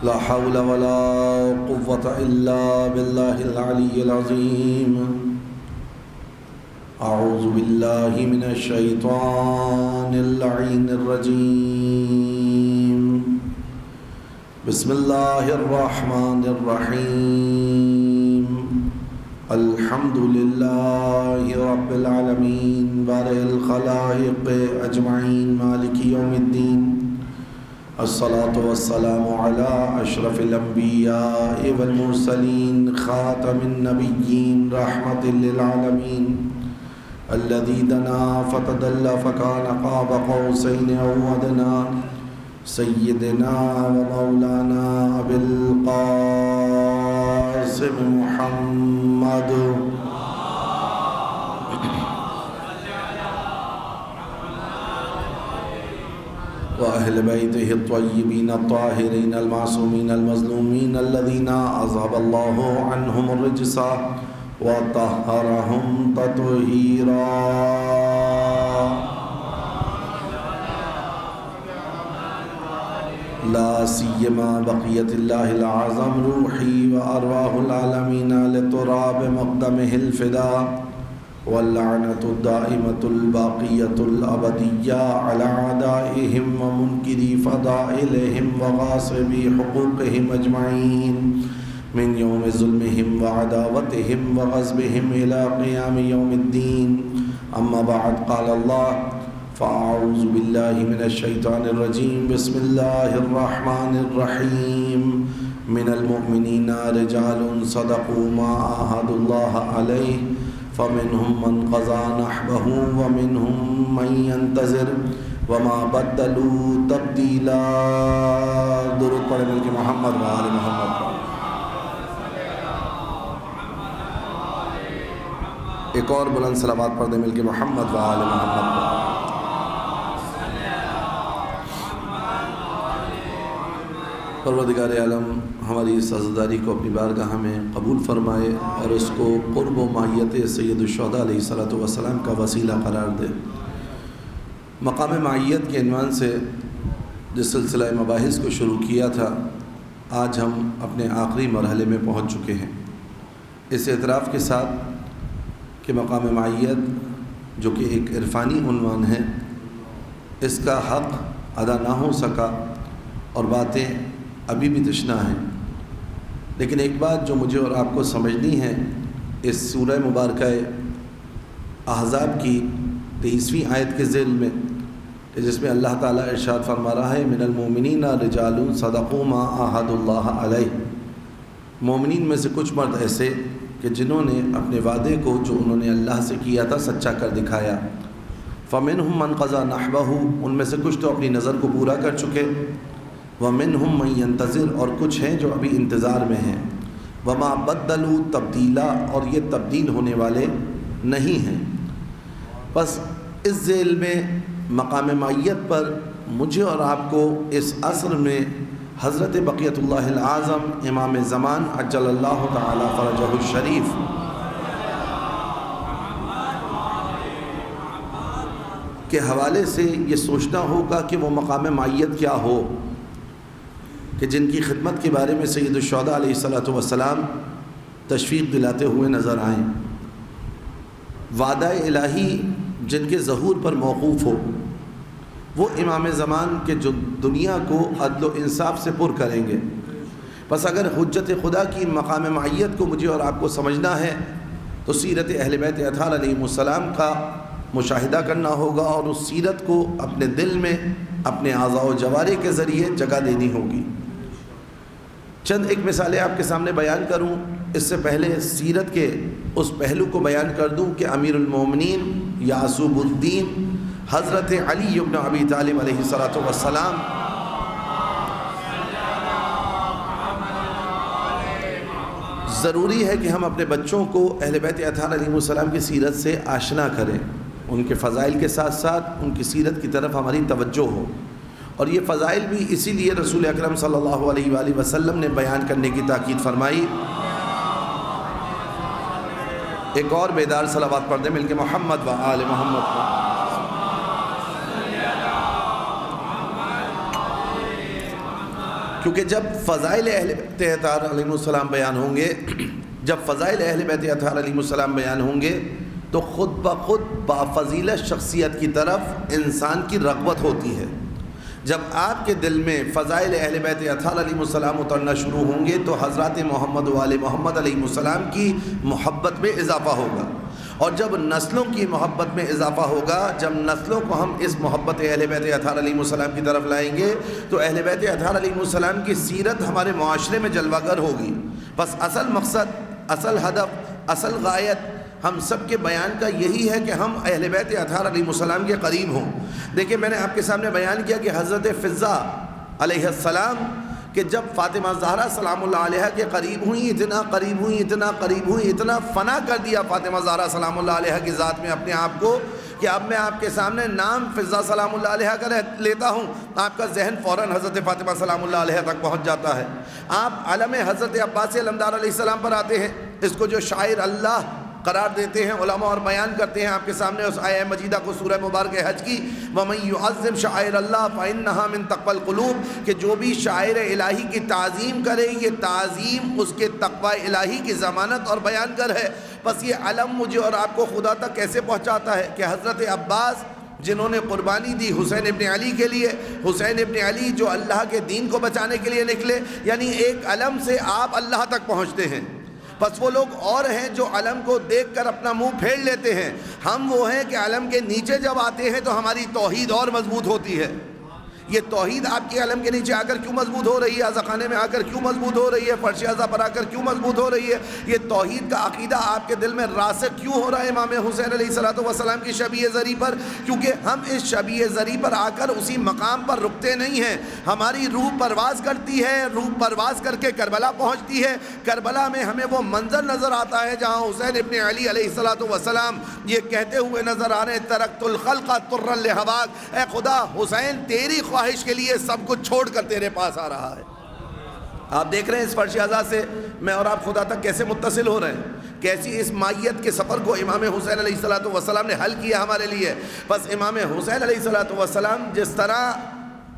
لا حول ولا قوة إلا بالله العلي العظيم أعوذ بالله من الشيطان اللعين الرجيم بسم الله الرحمن الرحيم الحمد لله رب العالمين بارئ الخلائق أجمعين مالك يوم الدين الصلاة والسلام على أشرف الأنبياء والمرسلين خاتم النبيين رحمة للعالمين الذي دنا فتدلى فكان قاب قوسين أو أدنى سيدنا ومولانا أبي القاسم محمد وأهل بيته الطيبين الطاهرين المعصومين المظلومين الذين أذهب الله عنهم الرجس وطهرهم تطهيرا لا سيما بقية الله الأعظم روحي وأرواح العالمين لتراب مقدمه الفداء واللعنة الدائمة الباقية الأبدية على أعدائهم ومنكري فضائلهم وغاصبي حقوقهم أجمعين من يوم ظلمهم وعداوتهم وغصبهم إلى قيام يوم الدين أما بعد قال الله فأعوذ بالله من الشيطان الرجيم بسم الله الرحمن الرحيم من المؤمنين رجال صدقوا ما عاهدوا الله عليه فمنهم من قضى نحبه ومنهم من ينتظر وما بدلوا تبديلا درود پڑھے ملک محمد و آل محمد. ایک اور بلند صلوات پڑھ دیں ملک محمد و آل محمد. پروردگار عالم ہماری اس عزاداری کو اپنی بارگاہ میں قبول فرمائے اور اس کو قرب و ماہیت سید الشہداء علیہ السلام کا وسیلہ قرار دے. مقام معیت کے عنوان سے جس سلسلہ مباحث کو شروع کیا تھا آج ہم اپنے آخری مرحلے میں پہنچ چکے ہیں، اس اعتراف کے ساتھ کہ مقام معیت جو کہ ایک عرفانی عنوان ہے اس کا حق ادا نہ ہو سکا اور باتیں ابھی بھی تشنا ہیں. لیکن ایک بات جو مجھے اور آپ کو سمجھنی ہے اس سورہ مبارکہ احزاب کی 23ویں آیت کے ذیل میں کہ جس میں اللہ تعالیٰ ارشاد فرما رہا ہے من المؤمنین رجال صدقوا ما عاهدوا اللہ علیہ، مومنین میں سے کچھ مرد ایسے کہ جنہوں نے اپنے وعدے کو جو انہوں نے اللہ سے کیا تھا سچا کر دکھایا. فمنہم من قضى نحبہ، ان میں سے کچھ تو اپنی نظر کو پورا کر چکے، ومنہم من ينتظر، اور کچھ ہیں جو ابھی انتظار میں ہیں، وما بدلوا تبدیلا، اور یہ تبدیل ہونے والے نہیں ہیں. بس اس ذیل میں مقام معیت پر مجھے اور آپ کو اس عصر میں حضرت بقیت اللہ العظم امام زمان عجل اللہ تعالی فرجہ الشریف کے حوالے سے یہ سوچنا ہوگا کہ وہ مقام معیت کیا ہو کہ جن کی خدمت کے بارے میں سید الشہداء علیہ السلام تشویق دلاتے ہوئے نظر آئیں. وعدہ الہی جن کے ظہور پر موقوف ہو، وہ امام زمان کے جو دنیا کو عدل و انصاف سے پر کریں گے. بس اگر حجت خدا کی مقام معیت کو مجھے اور آپ کو سمجھنا ہے تو سیرت اہل بیت اطہار علیہ السلام کا مشاہدہ کرنا ہوگا اور اس سیرت کو اپنے دل میں اپنے اعضاء و جوارح کے ذریعے جگہ دینی ہوگی. چند ایک مثالیں آپ کے سامنے بیان کروں، اس سے پہلے سیرت کے اس پہلو کو بیان کر دوں کہ امیر المومنین یعصوب الدین حضرت علی بن ابی طالب علیہ السلام ضروری ہے کہ ہم اپنے بچوں کو اہل بیت اطہار علیہ السلام کی سیرت سے آشنا کریں، ان کے فضائل کے ساتھ ساتھ ان کی سیرت کی طرف ہماری توجہ ہو. اور یہ فضائل بھی اسی لیے رسول اکرم صلی اللہ علیہ وآلہ وسلم نے بیان کرنے کی تاکید فرمائی. ایک اور بیدار صلوات پڑھ دیں مل کے محمد و آل محمد کو. کیونکہ جب فضائل اہل بیت اطہار علیہ السلام بیان ہوں گے، جب فضائل اہل بیت اطہار علیہ السلام بیان ہوں گے تو خود بخود بافضیلت شخصیت کی طرف انسان کی رغبت ہوتی ہے۔ جب آپ کے دل میں فضائل اہل بیت اطہار علیہ السلام اترنا شروع ہوں گے تو حضرات محمد و آل محمد علیہ السلام کی محبت میں اضافہ ہوگا، اور جب نسلوں کی محبت میں اضافہ ہوگا، جب نسلوں کو ہم اس محبت اہل بیت اطہار علیہ السلام کی طرف لائیں گے تو اہل بیت اطہار علیہ السلام کی سیرت ہمارے معاشرے میں جلوہ گر ہوگی۔ بس اصل مقصد، اصل ہدف، اصل غایت ہم سب کے بیان کا یہی ہے کہ ہم اہل بیت اطہار علیہ السلام کے قریب ہوں۔ دیکھیں، میں نے آپ کے سامنے بیان کیا کہ حضرت فضہ علیہ السلام کہ جب فاطمہ زہرا سلام اللہ علیہ کے قریب ہوئیں، اتنا قریب ہوئیں، اتنا قریب ہوئیں، اتنا فنا کر دیا فاطمہ زہرا سلام اللہ علیہ کی ذات میں اپنے آپ کو کہ اب میں آپ کے سامنے نام فضہ سلام اللہ علیہ کا لیتا ہوں، آپ کا ذہن فوراً حضرت فاطمہ سلام اللہ علیہ تک پہنچ جاتا ہے۔ آپ علم حضرت عباس علمدار علیہ السلام پر آتے ہیں، اس کو جو شاعر اللہ قرار دیتے ہیں علماء اور بیان کرتے ہیں آپ کے سامنے اس آیہ مجیدہ کو سورہ مبارکہ حج کی، وَمَن يُعَظِّمْ شَعَائِرَ اللَّهِ فَإِنَّهَا مِن تَقْوَى الْقُلُوبِ، کہ جو بھی شاعر الہی کی تعظیم کرے یہ تعظیم اس کے تقوی الہی کی ضمانت اور بیان گر ہے۔ بس یہ علم مجھے اور آپ کو خدا تک کیسے پہنچاتا ہے کہ حضرت عباس جنہوں نے قربانی دی حسین ابن علی کے لیے، حسین ابن علی جو اللہ کے دین کو بچانے کے لیے نکلے، یعنی ایک علم سے آپ اللہ تک پہنچتے ہیں۔ بس وہ لوگ اور ہیں جو علم کو دیکھ کر اپنا منہ پھیر لیتے ہیں، ہم وہ ہیں کہ علم کے نیچے جب آتے ہیں تو ہماری توحید اور مضبوط ہوتی ہے۔ یہ توحید آپ کے علم کے نیچے آ کر کیوں مضبوط ہو رہی ہے، عزاخانے میں آ کر کیوں مضبوط ہو رہی ہے، فرش عزا پر آ کر کیوں مضبوط ہو رہی ہے، یہ توحید کا عقیدہ آپ کے دل میں راسخ کیوں ہو رہا ہے امام حسین علیہ السلام کی شبیہ زری پر؟ کیونکہ ہم اس شبیہ زری پر آ کر اسی مقام پر رکتے نہیں ہیں، ہماری روح پرواز کرتی ہے، روح پرواز کر کے کربلا پہنچتی ہے۔ کربلا میں ہمیں وہ منظر نظر آتا ہے جہاں حسین ابن علی علیہ السلام یہ کہتے ہوئے نظر آ رہے ہیں، ترکت الخلق طرا لہواک، اے خدا حسین تیری خواہش کے لیے سب کچھ چھوڑ کر تیرے پاس آ رہا ہے۔ آپ دیکھ رہے ہیں اس فرش عزا سے میں اور آپ خدا تک کیسے متصل ہو رہے ہیں، کیسی اس مائیت کے سفر کو امام حسین علیہ السلام نے حل کیا ہمارے لیے۔ بس امام حسین علیہ السلام جس طرح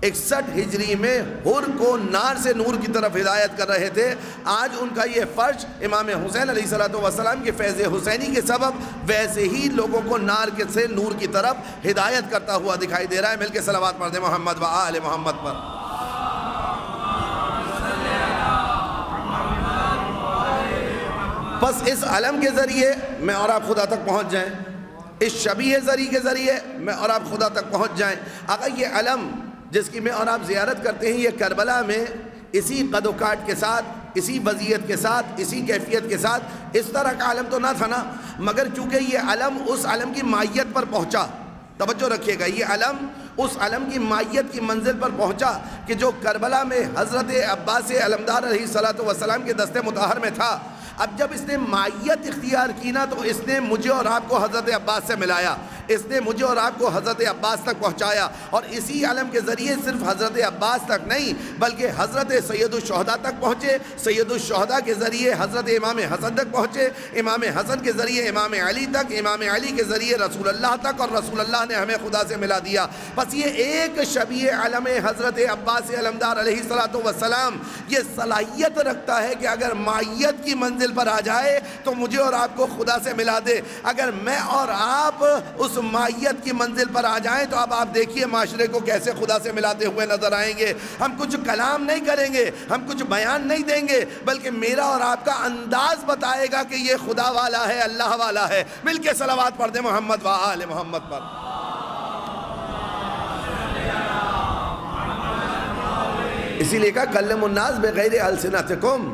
61 ہجری میں حر کو نار سے نور کی طرف ہدایت کر رہے تھے، آج ان کا یہ فرش امام حسین علیہ السلام کے فیض حسینی کے سبب ویسے ہی لوگوں کو نار سے نور کی طرف ہدایت کرتا ہوا دکھائی دے رہا ہے۔ مل کے صلوات پڑھتے محمد و آل محمد پر۔ بس اس علم کے ذریعے میں اور آپ خدا تک پہنچ جائیں، اس شبیہ زری کے ذریعے میں اور آپ خدا تک پہنچ جائیں۔ اگر یہ علم جس کی میں اور آپ زیارت کرتے ہیں، یہ کربلا میں اسی قد و کاٹ کے ساتھ، اسی وضعیت کے ساتھ، اسی کیفیت کے ساتھ اس طرح کا علم تو نہ تھا نا، مگر چونکہ یہ علم اس علم کی مائیت پر پہنچا، توجہ رکھیے گا، یہ علم اس علم کی مائیت کی منزل پر پہنچا کہ جو کربلا میں حضرت عباس علمدار علیہ السلام کے دست مطہر میں تھا، اب جب اس نے مائیت اختیار کی نا تو اس نے مجھے اور آپ کو حضرت عباس سے ملایا، اس نے مجھے اور آپ کو حضرت عباس تک پہنچایا، اور اسی علم کے ذریعے صرف حضرت عباس تک نہیں بلکہ حضرت سید الشہداء تک پہنچے، سید الشہداء کے ذریعے حضرت امام حسن تک پہنچے، امام حسن کے ذریعے امام علی تک، امام علی کے ذریعے رسول اللہ تک، اور رسول اللہ نے ہمیں خدا سے ملا دیا۔ بس یہ ایک شبیہ علم حضرت عباس علمدار علیہ السلام یہ صلاحیت رکھتا ہے کہ اگر مائیت کی منزل پر آ جائے تو مجھے اور آپ کو خدا سے ملا دے۔ اگر میں اور آپ اس مائیت کی منزل پر آ جائیں تو اب آپ دیکھیے معاشرے کو کیسے خدا سے ملاتے ہوئے نظر آئیں گے۔ ہم کچھ کلام نہیں کریں گے، ہم کچھ بیان نہیں دیں گے، بلکہ میرا اور آپ کا انداز بتائے گا کہ یہ خدا والا ہے، اللہ والا ہے۔ مل کے صلوات پڑھ دیں محمد و آل محمد پر۔ اسی لیے کہا کلموا الناس بغیر السنتکم،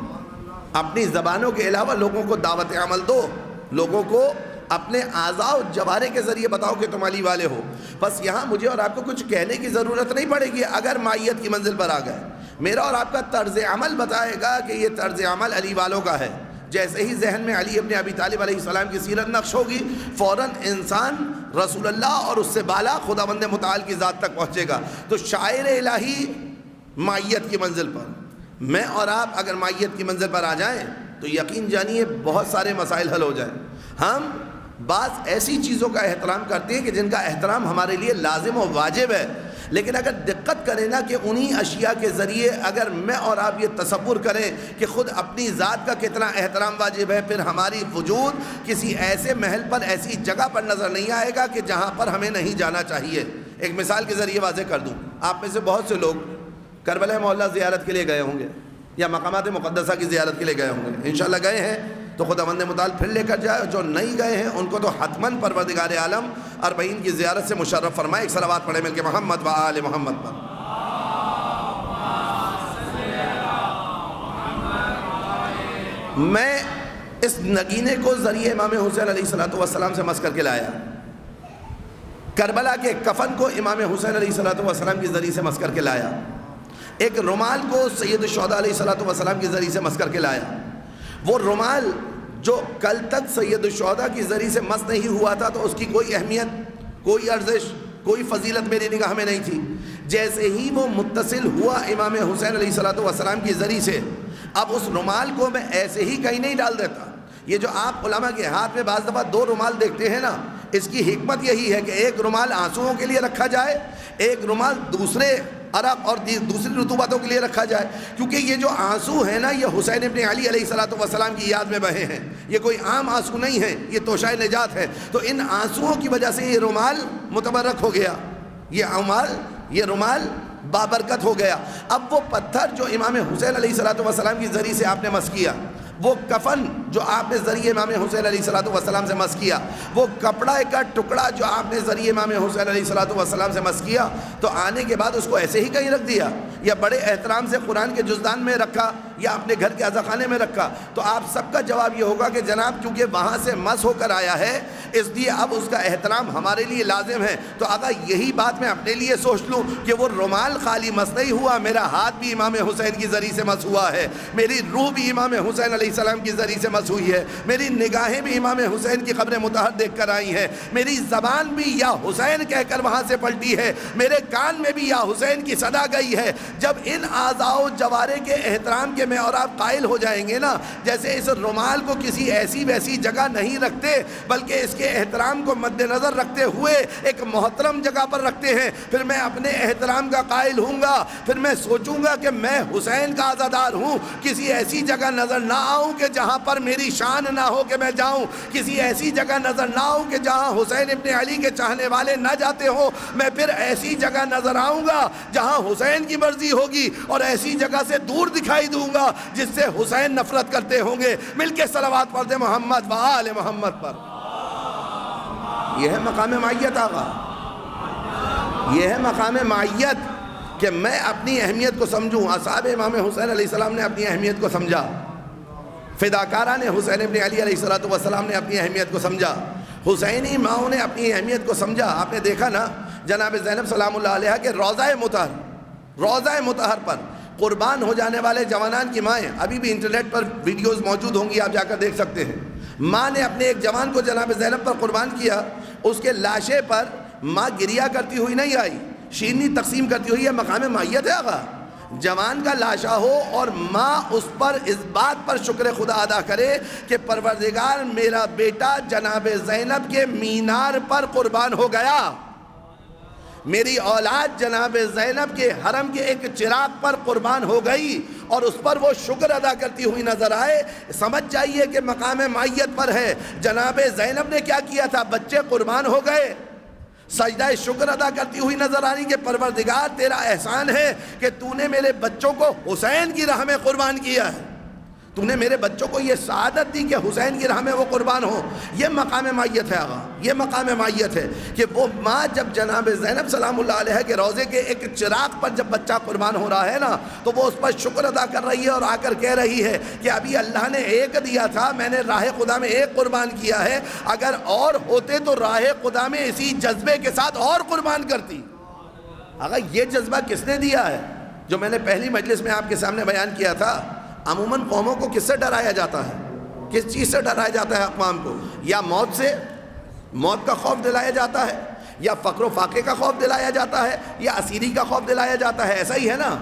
اپنی زبانوں کے علاوہ لوگوں کو دعوت عمل دو، لوگوں کو اپنے اعضاء و جوارح کے ذریعے بتاؤ کہ تم علی والے ہو۔ بس یہاں مجھے اور آپ کو کچھ کہنے کی ضرورت نہیں پڑے گی اگر مائیت کی منزل پر آ گئے۔ میرا اور آپ کا طرز عمل بتائے گا کہ یہ طرز عمل علی والوں کا ہے۔ جیسے ہی ذہن میں علی ابن ابی طالب علیہ السلام کی سیرت نقش ہوگی، فوراً انسان رسول اللہ اور اس سے بالا خداوند متعال کی ذات تک پہنچے گا۔ تو شاعر الہی مائیت کی منزل پر، میں اور آپ اگر مائیت کی منزل پر آ جائیں تو یقین جانیے بہت سارے مسائل حل ہو جائیں۔ ہم بعض ایسی چیزوں کا احترام کرتے ہیں کہ جن کا احترام ہمارے لیے لازم و واجب ہے، لیکن اگر دقت کریں نا کہ انہی اشیاء کے ذریعے اگر میں اور آپ یہ تصور کریں کہ خود اپنی ذات کا کتنا احترام واجب ہے، پھر ہماری وجود کسی ایسے محل پر، ایسی جگہ پر نظر نہیں آئے گا کہ جہاں پر ہمیں نہیں جانا چاہیے۔ ایک مثال کے ذریعے واضح کر دوں، آپ میں سے بہت سے لوگ کربلا معلیٰ زیارت کے لیے گئے ہوں گے یا مقامات مقدسہ کی زیارت کے لیے گئے ہوں گے، انشاءاللہ گئے ہیں تو خداوند متعال پھر لے کر جائے، جو نہیں گئے ہیں ان کو تو حتماً پروردگار عالم اربعین کی زیارت سے مشرف فرمائے۔ ایک صلوات پڑھیں مل کے محمد و آل محمد پر۔ میں اس نگینے کو ذریعے امام حسین علیہ السلام سے مس کر کے لایا، کربلا کے کفن کو امام حسین علیہ السلام کے ذریعے سے مس کر کے لایا، ایک رومال کو سید الشہداء علیہ السلام کے ذریعے سے مس کر کے لایا۔ وہ رومال جو کل تک سید الشہداء کی ذریعے سے مس نہیں ہوا تھا تو اس کی کوئی اہمیت، کوئی ارزش، کوئی فضیلت میری نگاہ میں نہیں تھی۔ جیسے ہی وہ متصل ہوا امام حسین علیہ السلام کی ذریعے سے، اب اس رومال کو میں ایسے ہی کہیں نہیں ڈال دیتا۔ یہ جو آپ علماء کے ہاتھ میں بعض دفعہ دو رومال دیکھتے ہیں نا، اس کی حکمت یہی ہے کہ ایک رومال آنسوؤں کے لیے رکھا جائے، ایک رومال دوسرے عرق اور دوسری رطوبتوں کے لیے رکھا جائے، کیونکہ یہ جو آنسو ہیں نا یہ حسین ابن علی علیہ السلام کی یاد میں بہے ہیں، یہ کوئی عام آنسو نہیں ہے، یہ توشہ نجات ہے۔ تو ان آنسوؤں کی وجہ سے یہ رومال متبرک ہو گیا، یہ رومال بابرکت ہو گیا۔ اب وہ پتھر جو امام حسین علیہ السلام کی ذریعے سے آپ نے مس کیا، وہ کفن جو آپ نے ذریعے امام حسین علیہ السلام سے مس کیا، وہ کپڑا کا ٹکڑا جو آپ نے ذریعے امام حسین علیہ السلام سے مس کیا، تو آنے کے بعد اس کو ایسے ہی کہیں رکھ دیا یا بڑے احترام سے قرآن کے جزدان میں رکھا یا اپنے گھر کے عزاخانے میں رکھا؟ تو آپ سب کا جواب یہ ہوگا کہ جناب کیونکہ وہاں سے مس ہو کر آیا ہے اس لیے اب اس کا احترام ہمارے لیے لازم ہے۔ تو اگر یہی بات میں اپنے لیے سوچ لوں کہ وہ رومال خالی مس نہیں ہوا، میرا ہاتھ بھی امام حسین کی ذریعے سے مس ہوا ہے، میری روح بھی امام حسین علیہ السلام کی ذریعے سے مس ہوئی ہے، میری نگاہیں بھی امام حسین کی قبر مطہر دیکھ کر آئی ہیں، میری زبان بھی یا حسین کہہ کر وہاں سے پلٹی ہے، میرے کان میں بھی یا حسین کی صدا گئی ہے۔ جب ان اعضاء و جوارح کے احترام کے میں اور آپ قائل ہو جائیں گے نا، جیسے اس رومال کو کسی ایسی ویسی جگہ نہیں رکھتے بلکہ اس کے احترام کو مد نظر رکھتے ہوئے ایک محترم جگہ پر رکھتے ہیں، پھر میں اپنے احترام کا قائل ہوں گا، پھر میں سوچوں گا کہ میں حسین کا عزادار ہوں، کسی ایسی جگہ نظر نہ آؤں کہ جہاں پر میری شان نہ ہو کہ میں جاؤں، کسی ایسی جگہ نظر نہ آؤں کہ جہاں حسین ابن علی کے چاہنے والے نہ جاتے ہوں، میں پھر ایسی جگہ نظر آؤں گا جہاں حسین کی مرضی ہوگی اور ایسی جگہ سے دور دکھائی دوں گا جس سے حسین نفرت کرتے ہوں گے۔ مل کے صلوات پڑھ دیں محمد و آل محمد پر۔ یہ ہے مقام معیت آقا، یہ ہے مقام معیت کہ میں اپنی اہمیت کو سمجھوں۔ اصحاب امام حسین علیہ السلام نے اپنی اہمیت کو سمجھا، فداکاران حسین ابن علی علیہ السلام نے اپنی اہمیت کو سمجھا، حسینی ماؤں نے اپنی اہمیت کو سمجھا۔ آپ نے دیکھا نا جناب زینب سلام اللہ علیہ کے روضہ مطہر پر قربان ہو جانے والے جوانان کی مائیں، ابھی بھی انٹرنیٹ پر ویڈیوز موجود ہوں گی، آپ جا کر دیکھ سکتے ہیں۔ ماں نے اپنے ایک جوان کو جناب زینب پر قربان کیا، اس کے لاشے پر ماں گریا کرتی ہوئی نہیں آئی، شیرنی تقسیم کرتی ہوئی، یہ مقام معیت ہے آقا۔ جوان کا لاشا ہو اور ماں اس پر اس بات پر شکر خدا ادا کرے کہ پروردگار میرا بیٹا جناب زینب کے مینار پر قربان ہو گیا، میری اولاد جناب زینب کے حرم کے ایک چراغ پر قربان ہو گئی، اور اس پر وہ شکر ادا کرتی ہوئی نظر آئے، سمجھ جائیے کہ مقام معیت پر ہے۔ جناب زینب نے کیا کیا تھا؟ بچے قربان ہو گئے، سجدہ شکر ادا کرتی ہوئی نظر آ رہی کہ پروردگار تیرا احسان ہے کہ تو نے میرے بچوں کو حسین کی راہ میں قربان کیا ہے، تو نے میرے بچوں کو یہ سعادت دی کہ حسین کی راہ میں وہ قربان ہو۔ یہ مقام معیت ہے آقا، یہ مقام معیت ہے کہ وہ ماں جب جناب زینب سلام اللہ علیہ کے روضے کے ایک چراغ پر جب بچہ قربان ہو رہا ہے نا، تو وہ اس پر شکر ادا کر رہی ہے اور آ کر کہہ رہی ہے کہ ابھی اللہ نے ایک دیا تھا، میں نے راہ خدا میں ایک قربان کیا ہے، اگر اور ہوتے تو راہ خدا میں اسی جذبے کے ساتھ اور قربان کرتی۔ آقا یہ جذبہ کس نے دیا ہے؟ جو میں نے پہلی مجلس میں آپ کے سامنے بیان کیا تھا، عموماً قوموں کو کس سے ڈرایا جاتا ہے؟ کس چیز سے ڈرایا جاتا ہے اقوام کو؟ یا موت سے، موت کا خوف دلایا جاتا ہے، یا فقر و فاقے کا خوف دلایا جاتا ہے، یا اسیری کا خوف دلایا جاتا ہے؟ ایسا ہی ہے نا۔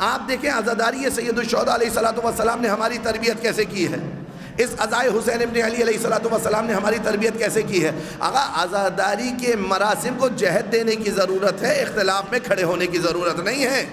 آپ دیکھیں عزاداری سید الشہداء علیہ السلام نے ہماری تربیت کیسے کی ہے۔ اس عزائے حسین ابن علی علیہ السلام نے ہماری تربیت کیسے کی ہے؟ آقا عزاداری کے مراسم کو جہت دینے کی ضرورت ہے، اختلاف میں کھڑے ہونے کی ضرورت نہیں ہے۔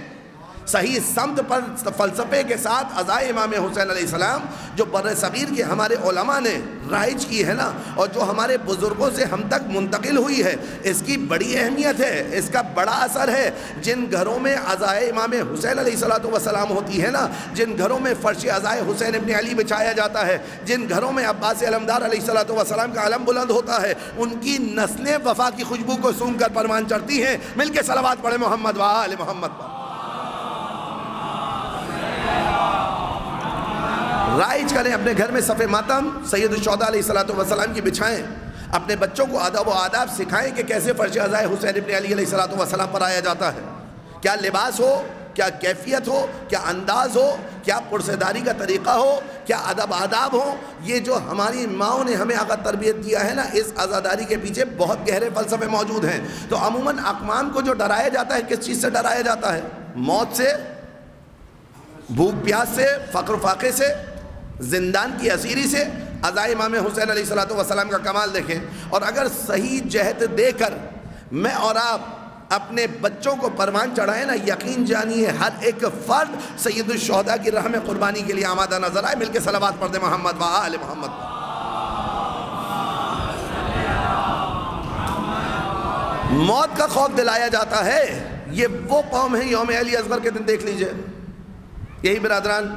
صحیح سمت پر فلسفے کے ساتھ عزائے امام حسین علیہ السلام جو بر صغیر کے ہمارے علماء نے رائج کی ہے نا، اور جو ہمارے بزرگوں سے ہم تک منتقل ہوئی ہے، اس کی بڑی اہمیت ہے، اس کا بڑا اثر ہے۔ جن گھروں میں عزائے امام حسین علیہ السلام ہوتی ہے نا، جن گھروں میں فرش عزائے حسین ابن علی بچھایا جاتا ہے، جن گھروں میں عباس علمدار علیہ السلام کا علم بلند ہوتا ہے، ان کی نسلیں وفا کی خوشبو کو سونگھ کر پروان چڑھتی ہیں۔ مل کے صلوات پڑھیں محمد و آل محمد پر۔ رائج کریں اپنے گھر میں صف ماتم سید الشہداء علیہ السلام کی بچھائیں، اپنے بچوں کو ادب و آداب سکھائیں کہ کیسے فرش عزائے حسین ابن علی علیہ السلام پر آیا جاتا ہے، کیا لباس ہو، کیا کیفیت ہو، کیا انداز ہو، کیا پرسیداری کا طریقہ ہو، کیا ادب آداب ہو۔ یہ جو ہماری ماؤں نے ہمیں آقا تربیت دیا ہے نا، اس عزاداری کے پیچھے بہت گہرے فلسفے موجود ہیں۔ تو عموماً اقوام کو جو ڈرایا جاتا ہے، کس چیز سے ڈرایا جاتا ہے؟ موت سے، بھوک پیاس سے، فقر و فاقے سے، زندان کی اسیری سے۔ عزائے امام حسین علیہ السلام کا کمال دیکھیں، اور اگر صحیح جہت دے کر میں اور آپ اپنے بچوں کو پروان چڑھائیں نا، یقین جانیے ہر ایک فرد سید الشہداء کی راہ میں قربانی کے لیے آمادہ نظر آئے۔ مل کے صلوات پڑھ دیں محمد و آل محمد۔ موت کا خوف دلایا جاتا ہے، یہ وہ قوم ہے یوم علی اصغر کے دن دیکھ لیجئے، یہی برادران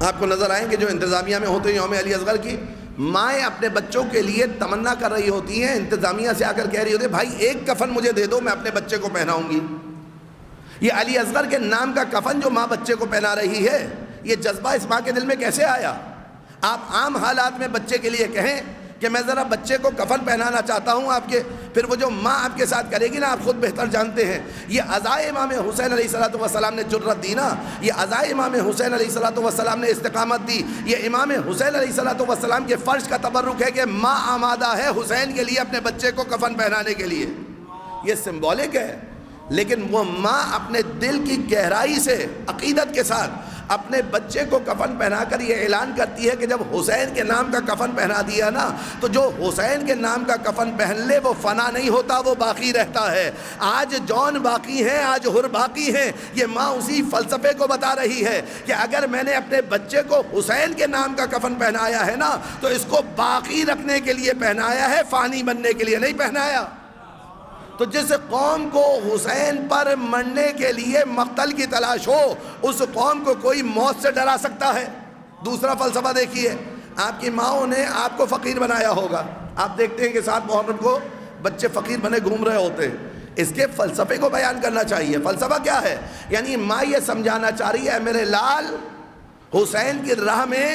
آپ کو نظر آئیں گے جو انتظامیہ میں ہوتے ہیں یوم علی اصغر کی، مائیں اپنے بچوں کے لیے تمنا کر رہی ہوتی ہیں، انتظامیہ سے آ کر کہہ رہی ہوتی ہیں بھائی ایک کفن مجھے دے دو، میں اپنے بچے کو پہناؤں گی۔ یہ علی اصغر کے نام کا کفن جو ماں بچے کو پہنا رہی ہے، یہ جذبہ اس ماں کے دل میں کیسے آیا؟ آپ عام حالات میں بچے کے لیے کہیں کہ میں ذرا بچے کو کفن پہنانا چاہتا ہوں آپ کے، پھر وہ جو ماں آپ کے ساتھ کرے گی نا، آپ خود بہتر جانتے ہیں۔ یہ عزائے امام حسین علیہ السلام نے جرت دی نا، یہ عزائے امام حسین علیہ السلام نے استقامت دی، یہ امام حسین علیہ السلام کے فرش کا تبرک ہے کہ ماں آمادہ ہے حسین کے لیے اپنے بچے کو کفن پہنانے کے لیے۔ یہ سمبولک ہے، لیکن وہ ماں اپنے دل کی گہرائی سے عقیدت کے ساتھ اپنے بچے کو کفن پہنا کر یہ اعلان کرتی ہے کہ جب حسین کے نام کا کفن پہنا دیا نا، تو جو حسین کے نام کا کفن پہن لے وہ فنا نہیں ہوتا، وہ باقی رہتا ہے۔ آج جون باقی ہیں، آج حر باقی ہیں۔ یہ ماں اسی فلسفے کو بتا رہی ہے کہ اگر میں نے اپنے بچے کو حسین کے نام کا کفن پہنایا ہے نا، تو اس کو باقی رکھنے کے لیے پہنایا ہے، فانی بننے کے لیے نہیں پہنایا۔ تو جس قوم کو حسین پر مرنے کے لیے مقتل کی تلاش ہو، اس قوم کو کوئی موت سے ڈرا سکتا ہے؟ دوسرا فلسفہ دیکھیے، آپ کی ماؤں نے آپ کو فقیر بنایا ہوگا، آپ دیکھتے ہیں کہ 7 محرم کو بچے فقیر بنے گھوم رہے ہوتے ہیں، اس کے فلسفے کو بیان کرنا چاہیے۔ فلسفہ کیا ہے؟ یعنی ماں یہ سمجھانا چاہ رہی ہے میرے لال، حسین کی راہ میں،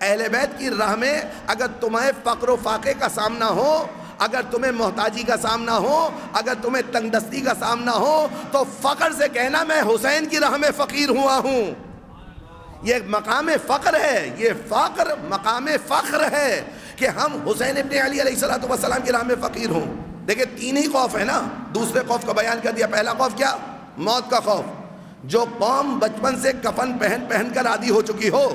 اہل بیت کی راہ میں اگر تمہیں فقر و فاقے کا سامنا ہو، اگر تمہیں محتاجی کا سامنا ہو، اگر تمہیں تنگ دستی کا سامنا ہو، تو فقر سے کہنا میں حسین کی راہ میں فقیر ہوا ہوں۔ یہ مقام فقر ہے، یہ فقر مقام فخر ہے کہ ہم حسین ابن علی علیہ السلام کی راہ میں فقیر ہوں۔ دیکھیں 3 ہی خوف ہے نا، دوسرے خوف کا بیان کر دیا۔ پہلا خوف کیا؟ موت کا خوف۔ جو قوم بچپن سے کفن پہن کر عادی ہو چکی ہو،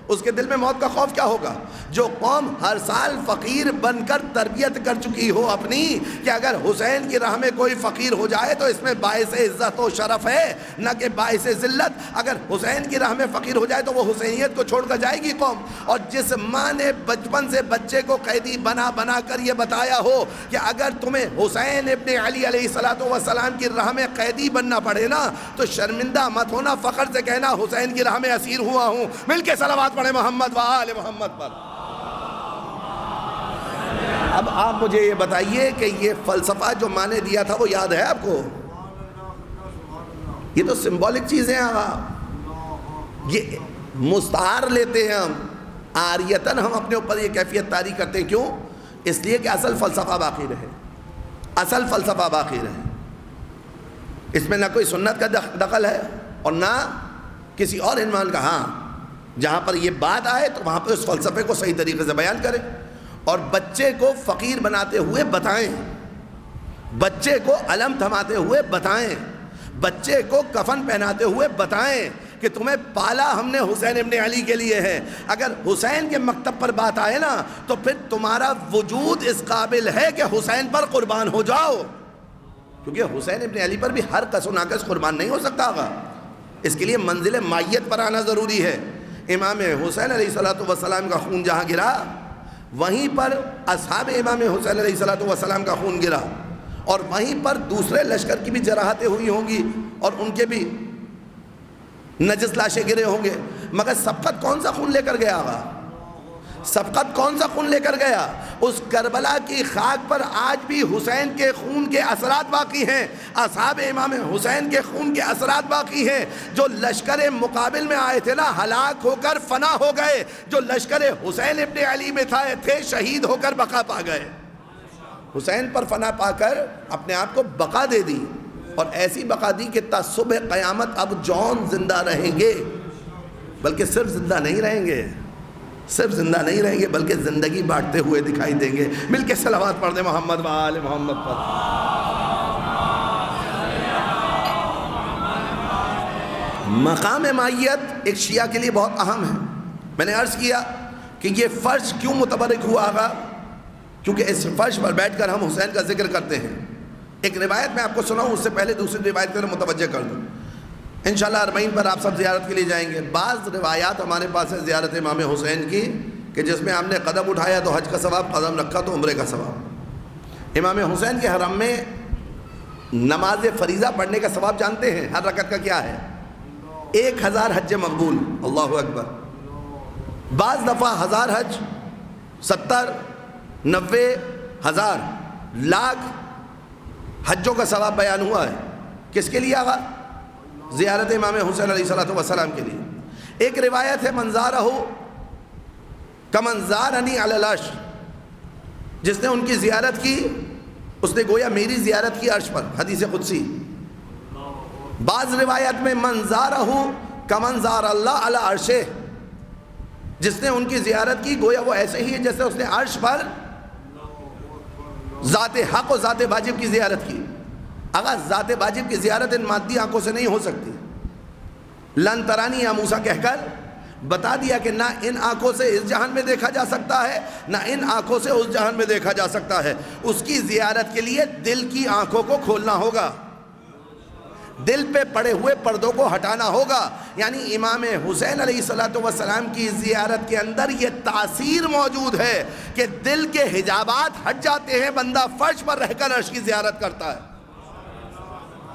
اس کے دل میں موت کا خوف کیا ہوگا؟ جو قوم ہر سال فقیر بن کر تربیت کر چکی ہو اپنی کہ اگر حسین کی راہ میں کوئی فقیر ہو جائے تو اس میں باعث عزت و شرف ہے، نہ کہ باعث ذلت۔ اگر حسین کی راہ میں فقیر ہو جائے تو وہ حسینیت کو چھوڑ کر جائے گی قوم۔ اور جس ماں نے بچپن سے بچے کو قیدی بنا کر یہ بتایا ہو کہ اگر تمہیں حسین ابن علی علیہ السلام کی راہ میں قیدی بننا پڑے نا، تو شرمندہ مت ہونا، فخر سے کہنا حسین کی راہ میں اسیر ہوا ہوں۔ مل کے صلوات پڑھے محمد و آل محمد پر۔ اب آپ مجھے یہ بتائیے کہ یہ فلسفہ جو ماں نے دیا تھا وہ یاد ہے آپ کو؟ یہ تو سمبولک چیزیں ہیں، یہ مستعار لیتے ہیں ہم، عاریتاً ہم اپنے اوپر یہ کیفیت طاری کرتے ہیں۔ کیوں؟ اس لیے کہ اصل فلسفہ باقی رہے، اصل فلسفہ باقی رہے۔ اس میں نہ کوئی سنت کا دخل ہے اور نہ کسی اور عنوان کا۔ ہاں، جہاں پر یہ بات آئے تو وہاں پر اس فلسفے کو صحیح طریقے سے بیان کریں اور بچے کو فقیر بناتے ہوئے بتائیں، بچے کو علم تھماتے ہوئے بتائیں، بچے کو کفن پہناتے ہوئے بتائیں کہ تمہیں پالا ہم نے حسین ابن علی کے لیے ہے. اگر حسین کے مکتب پر بات آئے نا تو پھر تمہارا وجود اس قابل ہے کہ حسین پر قربان ہو جاؤ، کیونکہ حسین ابن علی پر بھی ہر کس و ناقص قربان نہیں ہو سکتا گا. اس کے لیے منزل مائیت پر آنا ضروری ہے. امام حسین علیہ السلام کا خون جہاں گرا وہیں پر اصحاب امام حسین علیہ السلام کا خون گرا، اور وہیں پر دوسرے لشکر کی بھی جراحتیں ہوئی ہوں گی اور ان کے بھی نجس لاشیں گرے ہوں گے. مگر سبقت کون سا خون لے کر گیا آقا؟ سبقت کون سا خون لے کر گیا؟ اس کربلا کی خاک پر آج بھی حسین کے خون کے اثرات باقی ہیں، اصحاب امام حسین کے خون کے اثرات باقی ہیں. جو لشکر مقابل میں آئے تھے نا ہلاک ہو کر فنا ہو گئے، جو لشکر حسین ابن علی میں تھے شہید ہو کر بقا پا گئے. حسین پر فنا پا کر اپنے آپ کو بقا دے دی، اور ایسی بقا دی کہ تا صبح قیامت اب جون زندہ رہیں گے، بلکہ صرف زندہ نہیں رہیں گے، صرف زندہ نہیں رہیں گے بلکہ زندگی بانٹتے ہوئے دکھائی دیں گے. مل کے صلوات پڑھ دیں محمد و آل محمد پر. مقام مائیت ایک شیعہ کے لیے بہت اہم ہے. میں نے عرض کیا کہ یہ فرش کیوں متبرک ہوا آقا؟ کیونکہ اس فرش پر بیٹھ کر ہم حسین کا ذکر کرتے ہیں. ایک روایت میں آپ کو سناؤں، اس سے پہلے دوسری روایت پر متوجہ کر دوں. انشاءاللہ اربعین پر آپ سب زیارت کے لیے جائیں گے. بعض روایات ہمارے پاس ہے زیارت امام حسین کی کہ جس میں ہم نے قدم اٹھایا تو حج کا ثواب، قدم رکھا تو عمرے کا ثواب. امام حسین کے حرم میں نماز فریضہ پڑھنے کا ثواب جانتے ہیں ہر رکعت کا کیا ہے؟ 1000 حج مقبول. اللہ اکبر. بعض دفعہ 1000 حج، 70، 90، 1000، لاکھ حجوں کا ثواب بیان ہوا ہے. کس کے لیے آقا؟ زیارت امام حسین علیہ السلام کے لیے. ایک روایت ہے منظارہ کمنظارنی علی العرش، جس نے ان کی زیارت کی اس نے گویا میری زیارت کی عرش پر، حدیث قدسی. بعض روایت میں منظارہ کمنظار اللہ علی عرشہ، جس نے ان کی زیارت کی گویا وہ ایسے ہی ہے جیسے اس نے عرش پر ذات حق و ذات واجب کی زیارت کی. اگر ذات واجب کی زیارت ان مادی آنکھوں سے نہیں ہو سکتی. لن ترانی یا موسیٰ کہہ کر بتا دیا کہ نہ ان آنکھوں سے اس جہان میں دیکھا جا سکتا ہے نہ ان آنکھوں سے اس جہان میں دیکھا جا سکتا ہے. اس کی زیارت کے لیے دل کی آنکھوں کو کھولنا ہوگا، دل پہ پڑے ہوئے پردوں کو ہٹانا ہوگا. یعنی امام حسین علیہ السلام کی زیارت کے اندر یہ تاثیر موجود ہے کہ دل کے حجابات ہٹ جاتے ہیں، بندہ فرش پر رہ کر عرش کی زیارت کرتا ہے.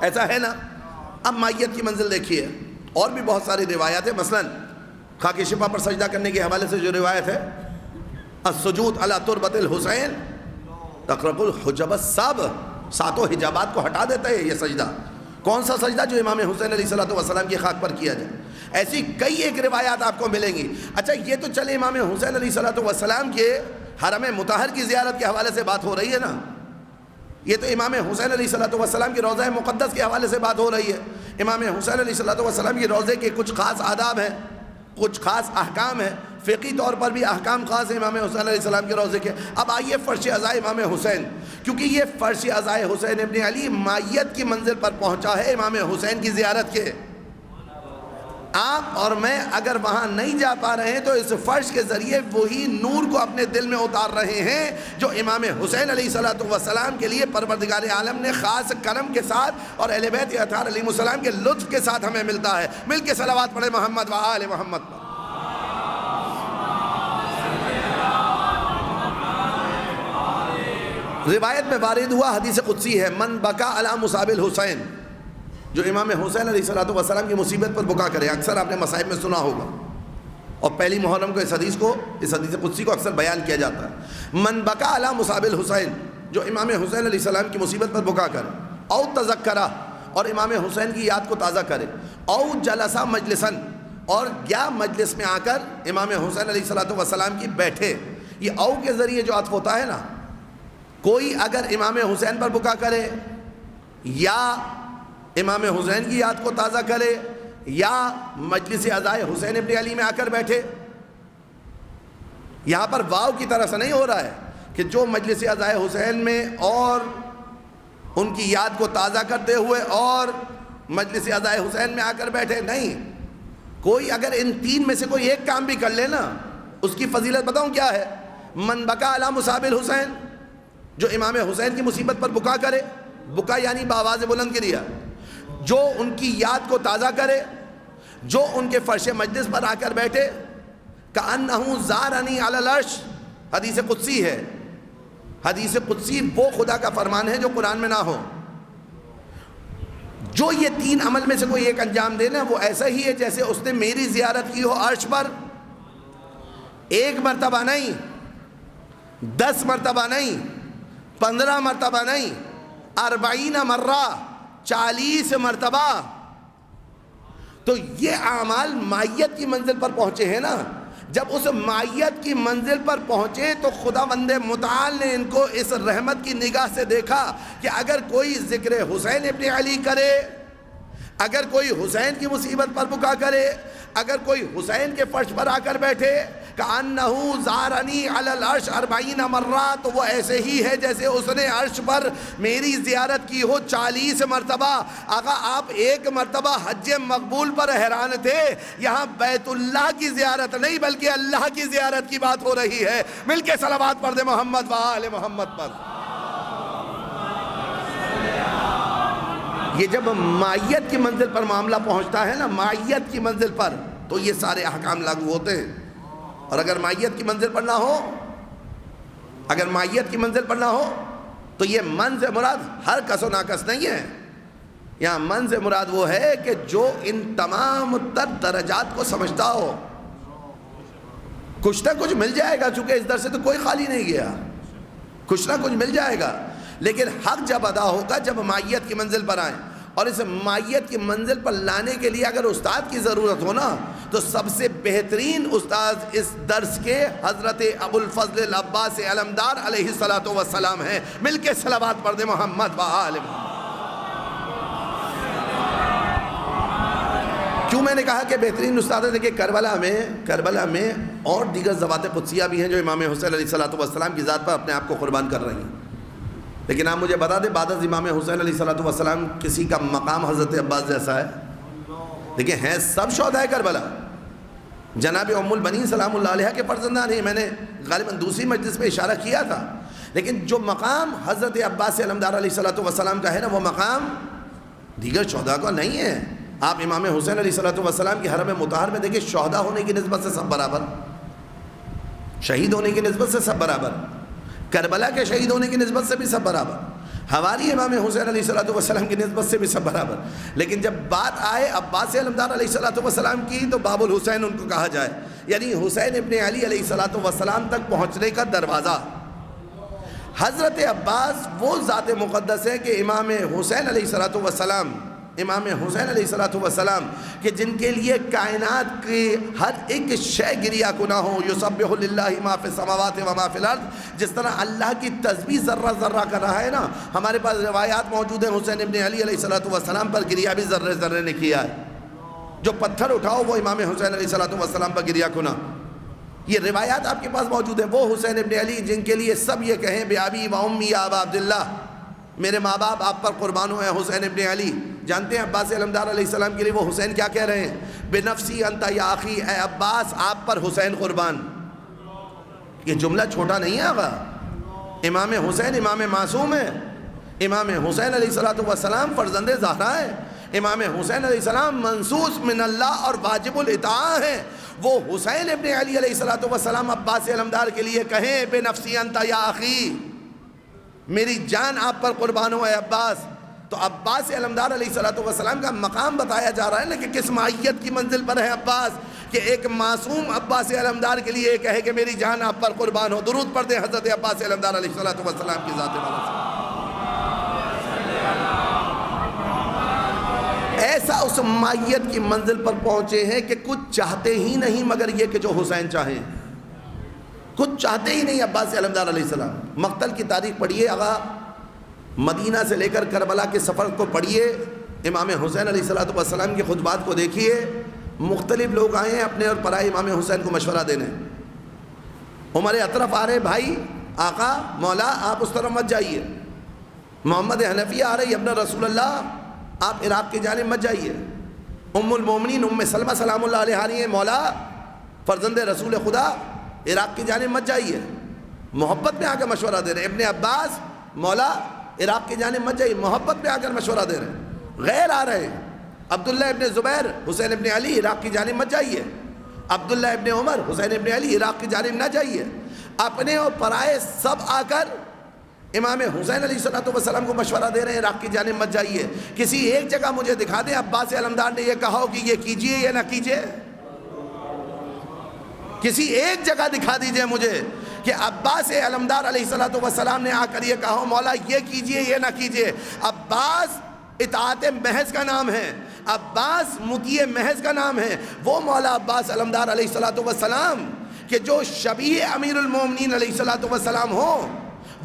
ایسا ہے نا. اب مائیت کی منزل دیکھیے. اور بھی بہت ساری روایات ہیں. مثلا خاک شفا پر سجدہ کرنے کے حوالے سے جو روایت ہے، السجود علی تربت الحسین تقرب الحجب السبع، 7 حجابات کو ہٹا دیتا ہے یہ سجدہ. کون سا سجدہ؟ جو امام حسین علیہ السلام کی خاک پر کیا جائے. ایسی کئی ایک روایات آپ کو ملیں گی. اچھا یہ تو چلے امام حسین علیہ السلام کے حرم مطہر کی زیارت کے حوالے سے بات ہو رہی ہے نا. یہ تو امام حسین علیہ السلام کی روضہ مقدس کے حوالے سے بات ہو رہی ہے. امام حسین علیہ السلام کی روضے کے کچھ خاص آداب ہیں، کچھ خاص احکام ہیں، فقہی طور پر بھی احکام خاص ہیں امام حسین علیہ السلام کے روضے کے. اب آئیے فرش عزائے امام حسین، کیونکہ یہ فرش عزائے حسین ابن علی مائیت کی منزل پر پہنچا ہے امام حسین کی زیارت کے. آپ اور میں اگر وہاں نہیں جا پا رہے ہیں تو اس فرش کے ذریعے وہی نور کو اپنے دل میں اتار رہے ہیں جو امام حسین علیہ السلام کے لیے پروردگار عالم نے خاص کرم کے ساتھ اور اہل بیت اطہار علیہ السلام کے لطف کے ساتھ ہمیں ملتا ہے. مل کے صلوات پڑھے محمد و آل محمد پر. روایت میں وارد ہوا، حدیث قدسی ہے، من بکا علی مصاب الحسین، جو امام حسین علیہ السلام کی مصیبت پر بکا کرے. اکثر آپ نے مصائب میں سنا ہوگا، اور پہلی محرم کو اس حدیث قدسی کو اکثر بیان کیا جاتا ہے. من بکا علی مصاب الحسین، جو امام حسین علیہ السلام کی مصیبت پر بکا کرے. او تذکرہ، اور امام حسین کی یاد کو تازہ کرے. او جلسہ مجلسن، اور یا مجلس میں آ کر امام حسین علیہ السلام کی بیٹھے. یہ او کے ذریعے جو عطف ہوتا ہے نا، کوئی اگر امام حسین پر بکا کرے یا امام حسین کی یاد کو تازہ کرے یا مجلس عزائے حسین ابن علی میں آ کر بیٹھے، یہاں پر واو کی طرح سے نہیں ہو رہا ہے کہ جو مجلس عزائے حسین میں اور ان کی یاد کو تازہ کرتے ہوئے اور مجلس عزائے حسین میں آ کر بیٹھے. نہیں، کوئی اگر ان تین میں سے کوئی ایک کام بھی کر لے نا، اس کی فضیلت بتاؤں کیا ہے؟ من بکا علی مصاب الحسین، جو امام حسین کی مصیبت پر بکا کرے، بکا یعنی بآواز بلند کریا، جو ان کی یاد کو تازہ کرے، جو ان کے فرش مجلس پر آ کر بیٹھے، کأنہ زارنی علی العرش، حدیث قدسی ہے۔ حدیث قدسی وہ خدا کا فرمان ہے جو قرآن میں نہ ہو۔ جو یہ تین عمل میں سے کوئی ایک انجام دینا، وہ ایسا ہی ہے جیسے اس نے میری زیارت کی ہو عرش پر، 1 مرتبہ نہیں، 10 مرتبہ نہیں، 15 مرتبہ نہیں، 40 مرہ، 40 مرتبہ۔ تو یہ اعمال معیت کی منزل پر پہنچے ہیں نا، جب اس معیت کی منزل پر پہنچے تو خداوند متعال نے ان کو اس رحمت کی نگاہ سے دیکھا کہ اگر کوئی ذکر حسین ابن علی کرے، اگر کوئی حسین کی مصیبت پر بکا کرے، اگر کوئی حسین کے فرش پر آ کر بیٹھے، کأنہ زارنی علی العرش 40 مرہ، تو وہ ایسے ہی ہے جیسے اس نے عرش پر میری زیارت کی ہو 40 مرتبہ۔ آقا آپ 1 مرتبہ حج مقبول پر حیران تھے، یہاں بیت اللہ کی زیارت نہیں بلکہ اللہ کی زیارت کی بات ہو رہی ہے۔ مل کے صلوات پڑھ دے محمد و آل محمد پر۔ یہ جب معیت کی منزل پر معاملہ پہنچتا ہے نا، معیت کی منزل پر، تو یہ سارے احکام لاگو ہوتے ہیں۔ اور اگر معیت کی منزل پر نہ ہو، اگر معیت کی منزل پر نہ ہو تو یہ من سے مراد ہر کس و ناکس نہیں ہے۔ یہاں من سے مراد وہ ہے کہ جو ان تمام تر درجات کو سمجھتا ہو۔ کچھ نہ کچھ مل جائے گا، چونکہ اس در سے تو کوئی خالی نہیں گیا، کچھ نہ کچھ مل جائے گا، لیکن حق جب ادا ہوگا جب معیت کی منزل پر آئیں۔ اور اس معیت کی منزل پر لانے کے لیے اگر استاد کی ضرورت ہو نا، تو سب سے بہترین استاد اس درس کے حضرت ابو الفضل العباس علمدار علیہ السلام ہیں۔ مل کے صلوات پڑھ دے محمد و آل محمد۔ کیوں میں نے کہا کہ بہترین استاد ہے؟ دیکھیں کربلا میں اور دیگر ذوات قدسیہ بھی ہیں جو امام حسین علیہ السلام کی ذات پر اپنے آپ کو قربان کر رہی ہیں، لیکن آپ مجھے بتا دیں بعد از امام حسین علیہ السلام کسی کا مقام حضرت عباس جیسا ہے؟ دیکھیں ہیں سب شہدائے کربلا، جناب ام البنین سلام اللہ علیہ کے فرزندان ہیں۔ میں نے غالباً دوسری مجلس میں اشارہ کیا تھا، لیکن جو مقام حضرت عباس علمدار علیہ السلام کا ہے نا، وہ مقام دیگر شہداء کا نہیں ہے۔ آپ امام حسین علیہ السلام کی حرم مطہر میں دیکھیں، شہداء ہونے کی نسبت سے سب برابر، شہید ہونے کی نسبت سے سب برابر، کربلا کے شہید ہونے کی نسبت سے بھی سب برابر، ہماری امام حسین علیہ السلام کی نسبت سے بھی سب برابر۔ لیکن جب بات آئے عباس علمدار علیہ السلام کی تو باب الحسین ان کو کہا جائے، یعنی حسین ابن علی علیہ السلام تک پہنچنے کا دروازہ۔ حضرت عباس وہ ذات مقدس ہے کہ امام حسین علیہ السلام کہ جن کے لیے کائنات کی ہر ایک شے گریہ کناں ہو، یسبح للہ ما فی السماوات و ما فی الارض، جس طرح اللہ کی تسبیح ذرہ ذرہ کر رہا ہے نا، ہمارے پاس روایات موجود ہیں حسین ابن علی علیہ السلام پر گریہ بھی ذرے ذرے نے کیا ہے۔ جو پتھر اٹھاؤ وہ امام حسین علیہ السلام پر گریہ کناں، یہ روایات آپ کے پاس موجود ہیں۔ وہ حسین ابن علی جن کے لیے سب یہ کہیں بے ابی و امی یا ابا عبداللہ، میرے ماں باپ آپ پر قربان ہوئے ہیں حسین ابن علی۔ جانتے ہیں عباس علمدار علیہ السلام کے لیے وہ حسین کیا کہہ رہے ہیں؟ بنفسی انت یا اخی، اے عباس آپ پر حسین قربان۔ یہ جملہ چھوٹا نہیں ہے آقا، امام حسین امام معصوم ہے، امام حسین علیہ السلام فرزند زہرا ہے، امام حسین علیہ السلام منصوص من اللہ اور واجب الاطاعہ ہیں۔ وہ حسین ابن علی علیہ السلام عباس علمدار کے لیے کہیں بنفسی انت یا اخی، میری جان آپ پر قربان ہو اے عباس۔ تو عباس علمدار علیہ السلام کا مقام بتایا جا رہا ہے نا کہ کس معیت کی منزل پر ہے عباس، کہ ایک معصوم عباس علمدار کے لیے کہے کہ میری جان آپ پر قربان ہو۔ درود پڑھ دیں حضرت عباس علمدار علیہ السلام کی ذات بارک۔ ایسا اس معیت کی منزل پر پہنچے ہیں کہ کچھ چاہتے ہی نہیں مگر یہ کہ جو حسین چاہیں، کچھ چاہتے ہی نہیں عباس علمدار علیہ السلام۔ مقتل کی تاریخ پڑھیے آقا، مدینہ سے لے کر کربلا کے سفر کو پڑھیے، امام حسین علیہ السلام کے خطبات کو دیکھیے، مختلف لوگ آئے ہیں اپنے اور پرائے امام حسین کو مشورہ دینے۔ عمر اطرف آ رہے، بھائی آقا مولا آپ اس طرف مت جائیے۔ محمد حنفیہ آ رہے، ابن رسول اللہ آپ عراق کی جانب مت جائیے۔ ام المومنین ام سلمہ سلام اللہ علیہ نے مولا فرزند رسول خدا عراق کی جانب مت جائیے، محبت میں آ کر مشورہ دے رہے ہیں۔ ابن عباس مولا عراق کی جانب مت جائیے، محبت میں آ کر مشورہ دے رہے ہیں، غیر آ رہے ہیں۔ عبداللہ ابن زبیر حسین ابن علی عراق کی جانب مت جائیے، عبداللہ ابن عمر حسین ابن علی عراق کی جانب نہ جائیے، اپنے اور پرائے سب آ کر امام حسین علیہ السلام کو مشورہ دے رہے ہیں عراق کی جانب مت جائیے۔ کسی ایک جگہ مجھے دکھا دیں عباس علمدار نے یہ کہا ہو کہ یہ کیجئے یا نہ کیجئے، کسی ایک جگہ دکھا دیجئے مجھے کہ عباس علمدار علیہ السلام نے آ کر یہ کہا ہو مولا یہ کیجئے یہ نہ کیجئے۔ عباس اطاعت محض کا نام ہے، عباس مطیع محض کا نام ہے۔ وہ مولا عباس علمدار علیہ السلام کہ جو شبیہ امیر المومنین علیہ السلام ہو،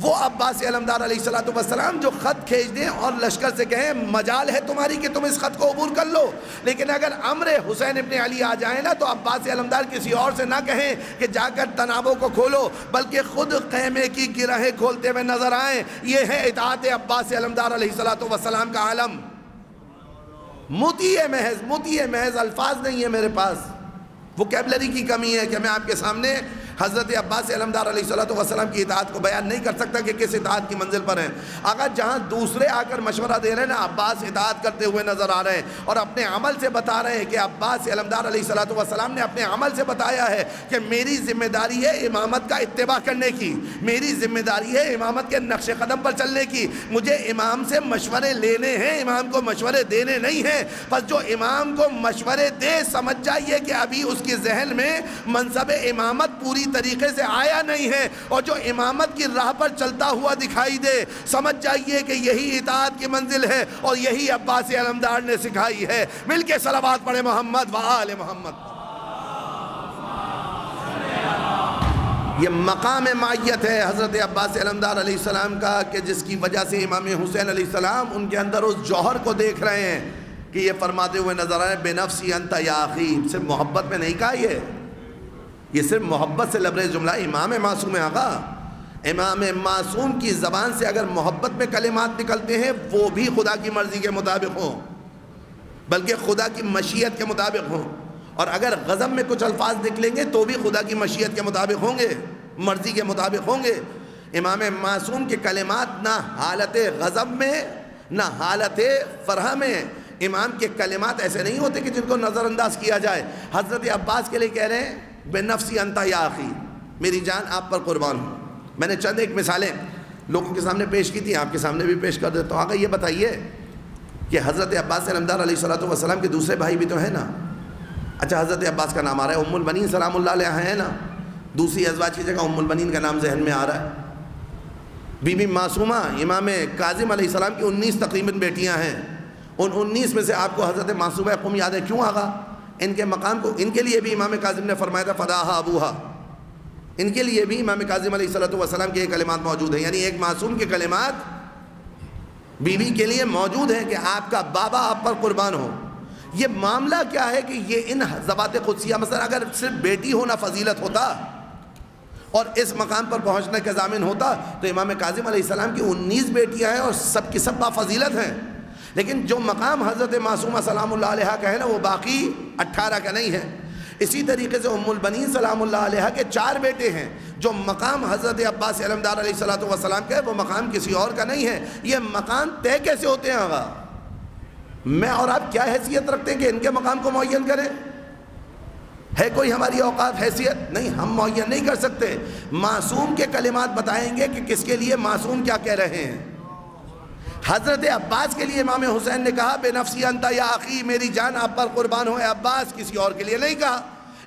وہ عباس علمدار علیہ السلام جو خط کھینچ دیں اور لشکر سے کہیں مجال ہے تمہاری کہ تم اس خط کو عبور کر لو، لیکن اگر امر حسین ابن علی آ جائے نا تو عباس علمدار کسی اور سے نہ کہیں کہ جا کر تنابوں کو کھولو، بلکہ خود خیمے کی گرہیں کھولتے ہوئے نظر آئیں۔ یہ ہے اطاعت عباس علمدار علیہ السلام کا عالم۔ مطیع محض الفاظ نہیں ہے میرے پاس، وکیبلری کی کمی ہے کہ میں آپ کے سامنے حضرت عباس علمدار علیہ السلام کی اطاعت کو بیان نہیں کر سکتا کہ کس اطاعت کی منزل پر ہیں۔ اگر جہاں دوسرے آ کر مشورہ دے رہے ہیں نا عباس اطاعت کرتے ہوئے نظر آ رہے ہیں اور اپنے عمل سے بتا رہے ہیں کہ عباس علمدار علیہ السلام نے اپنے عمل سے بتایا ہے کہ میری ذمہ داری ہے امامت کا اتباع کرنے کی، میری ذمہ داری ہے امامت کے نقش قدم پر چلنے کی، مجھے امام سے مشورے لینے ہیں، امام کو مشورے دینے نہیں ہیں۔ پس جو امام کو مشورے دے سمجھ جائیے کہ ابھی اس کے ذہن میں منصب امامت پوری طریقے سے آیا نہیں ہے، اور جو امامت کی راہ پر چلتا ہوا دکھائی دے سمجھ جائیے کہ یہی اطاعت کی منزل ہے اور یہی عباس علمدار نے سکھائی ہے۔ مل کے صلوات پڑھے محمد و آل محمد۔ یہ مقام معیت ہے حضرت عباس علمدار علیہ السلام کا کہ جس کی وجہ سے امام حسین علیہ السلام ان کے اندر اس جوہر کو دیکھ رہے ہیں کہ یہ فرماتے ہوئے نظر آئے بنفسی انت یا اخی۔ صرف محبت میں نہیں کہا، یہ صرف محبت سے لبریز جملہ۔ امام معصوم آقا، امام معصوم کی زبان سے اگر محبت میں کلمات نکلتے ہیں وہ بھی خدا کی مرضی کے مطابق ہوں، بلکہ خدا کی مشیت کے مطابق ہوں، اور اگر غضب میں کچھ الفاظ نکلیں گے تو بھی خدا کی مشیت کے مطابق ہوں گے، مرضی کے مطابق ہوں گے۔ امام معصوم کے کلمات نہ حالت غضب میں نہ حالت فرح میں، امام کے کلمات ایسے نہیں ہوتے کہ جن کو نظر انداز کیا جائے۔ حضرت عباس کے لیے کہہ رہے ہیں بے نفسی انتا یا اخی، میری جان آپ پر قربان ہوں۔ میں نے چند ایک مثالیں لوگوں کے سامنے پیش کی تھی، آپ کے سامنے بھی پیش کر دیتا ہوں۔ آقا یہ بتائیے کہ حضرت عباس علمدار علیہ السلام کے دوسرے بھائی بھی تو ہیں نا۔ اچھا حضرت عباس کا نام آ رہا ہے، ام البنین سلام اللہ علیہ ہیں نا، دوسری ازواج کی جگہ ام البنین کا نام ذہن میں آ رہا ہے۔ بی بی معصومہ امام کاظم علیہ السلام کی 19 تقریباً بیٹیاں ہیں، ان 19 میں سے آپ کو حضرت معصومہ قم یاد ہے، کیوں آقا؟ ان کے مقام کو، ان کے لیے بھی امام کاظم نے فرمایا تھا فداہا ابوہا، ان کے لیے بھی امام کاظم علیہ السلام کے یہ کلمات موجود ہیں، یعنی ایک معصوم کے کلمات بیوی کے لیے موجود ہیں کہ آپ کا بابا آپ پر قربان ہو۔ یہ معاملہ کیا ہے کہ یہ ان ذوات قدسیہ، مثلا اگر صرف بیٹی ہونا فضیلت ہوتا اور اس مقام پر پہنچنے کا ضامن ہوتا تو امام کاظم علیہ السلام کی 19 بیٹیاں ہیں اور سب کی سب بافضیلت ہیں، لیکن جو مقام حضرت معصومہ سلام اللہ علیہ کا ہے نا وہ باقی 18 کا نہیں ہے۔ اسی طریقے سے ام البنین سلام اللہ علیہ کے 4 بیٹے ہیں، جو مقام حضرت عباس علمدار علیہ السلام کا ہے وہ مقام کسی اور کا نہیں ہے۔ یہ مقام طے کیسے ہوتے ہیں آقا؟ میں اور آپ کیا حیثیت رکھتے ہیں کہ ان کے مقام کو معین کریں؟ ہے کوئی ہماری اوقات حیثیت؟ نہیں، ہم معین نہیں کر سکتے۔ معصوم کے کلمات بتائیں گے کہ کس کے لیے معصوم کیا کہہ رہے ہیں۔ حضرت عباس کے لیے امام حسین نے کہا بے نفسی انتا یا اخی، میری جان آپ پر قربان ہو اے عباس، کسی اور کے لیے نہیں کہا۔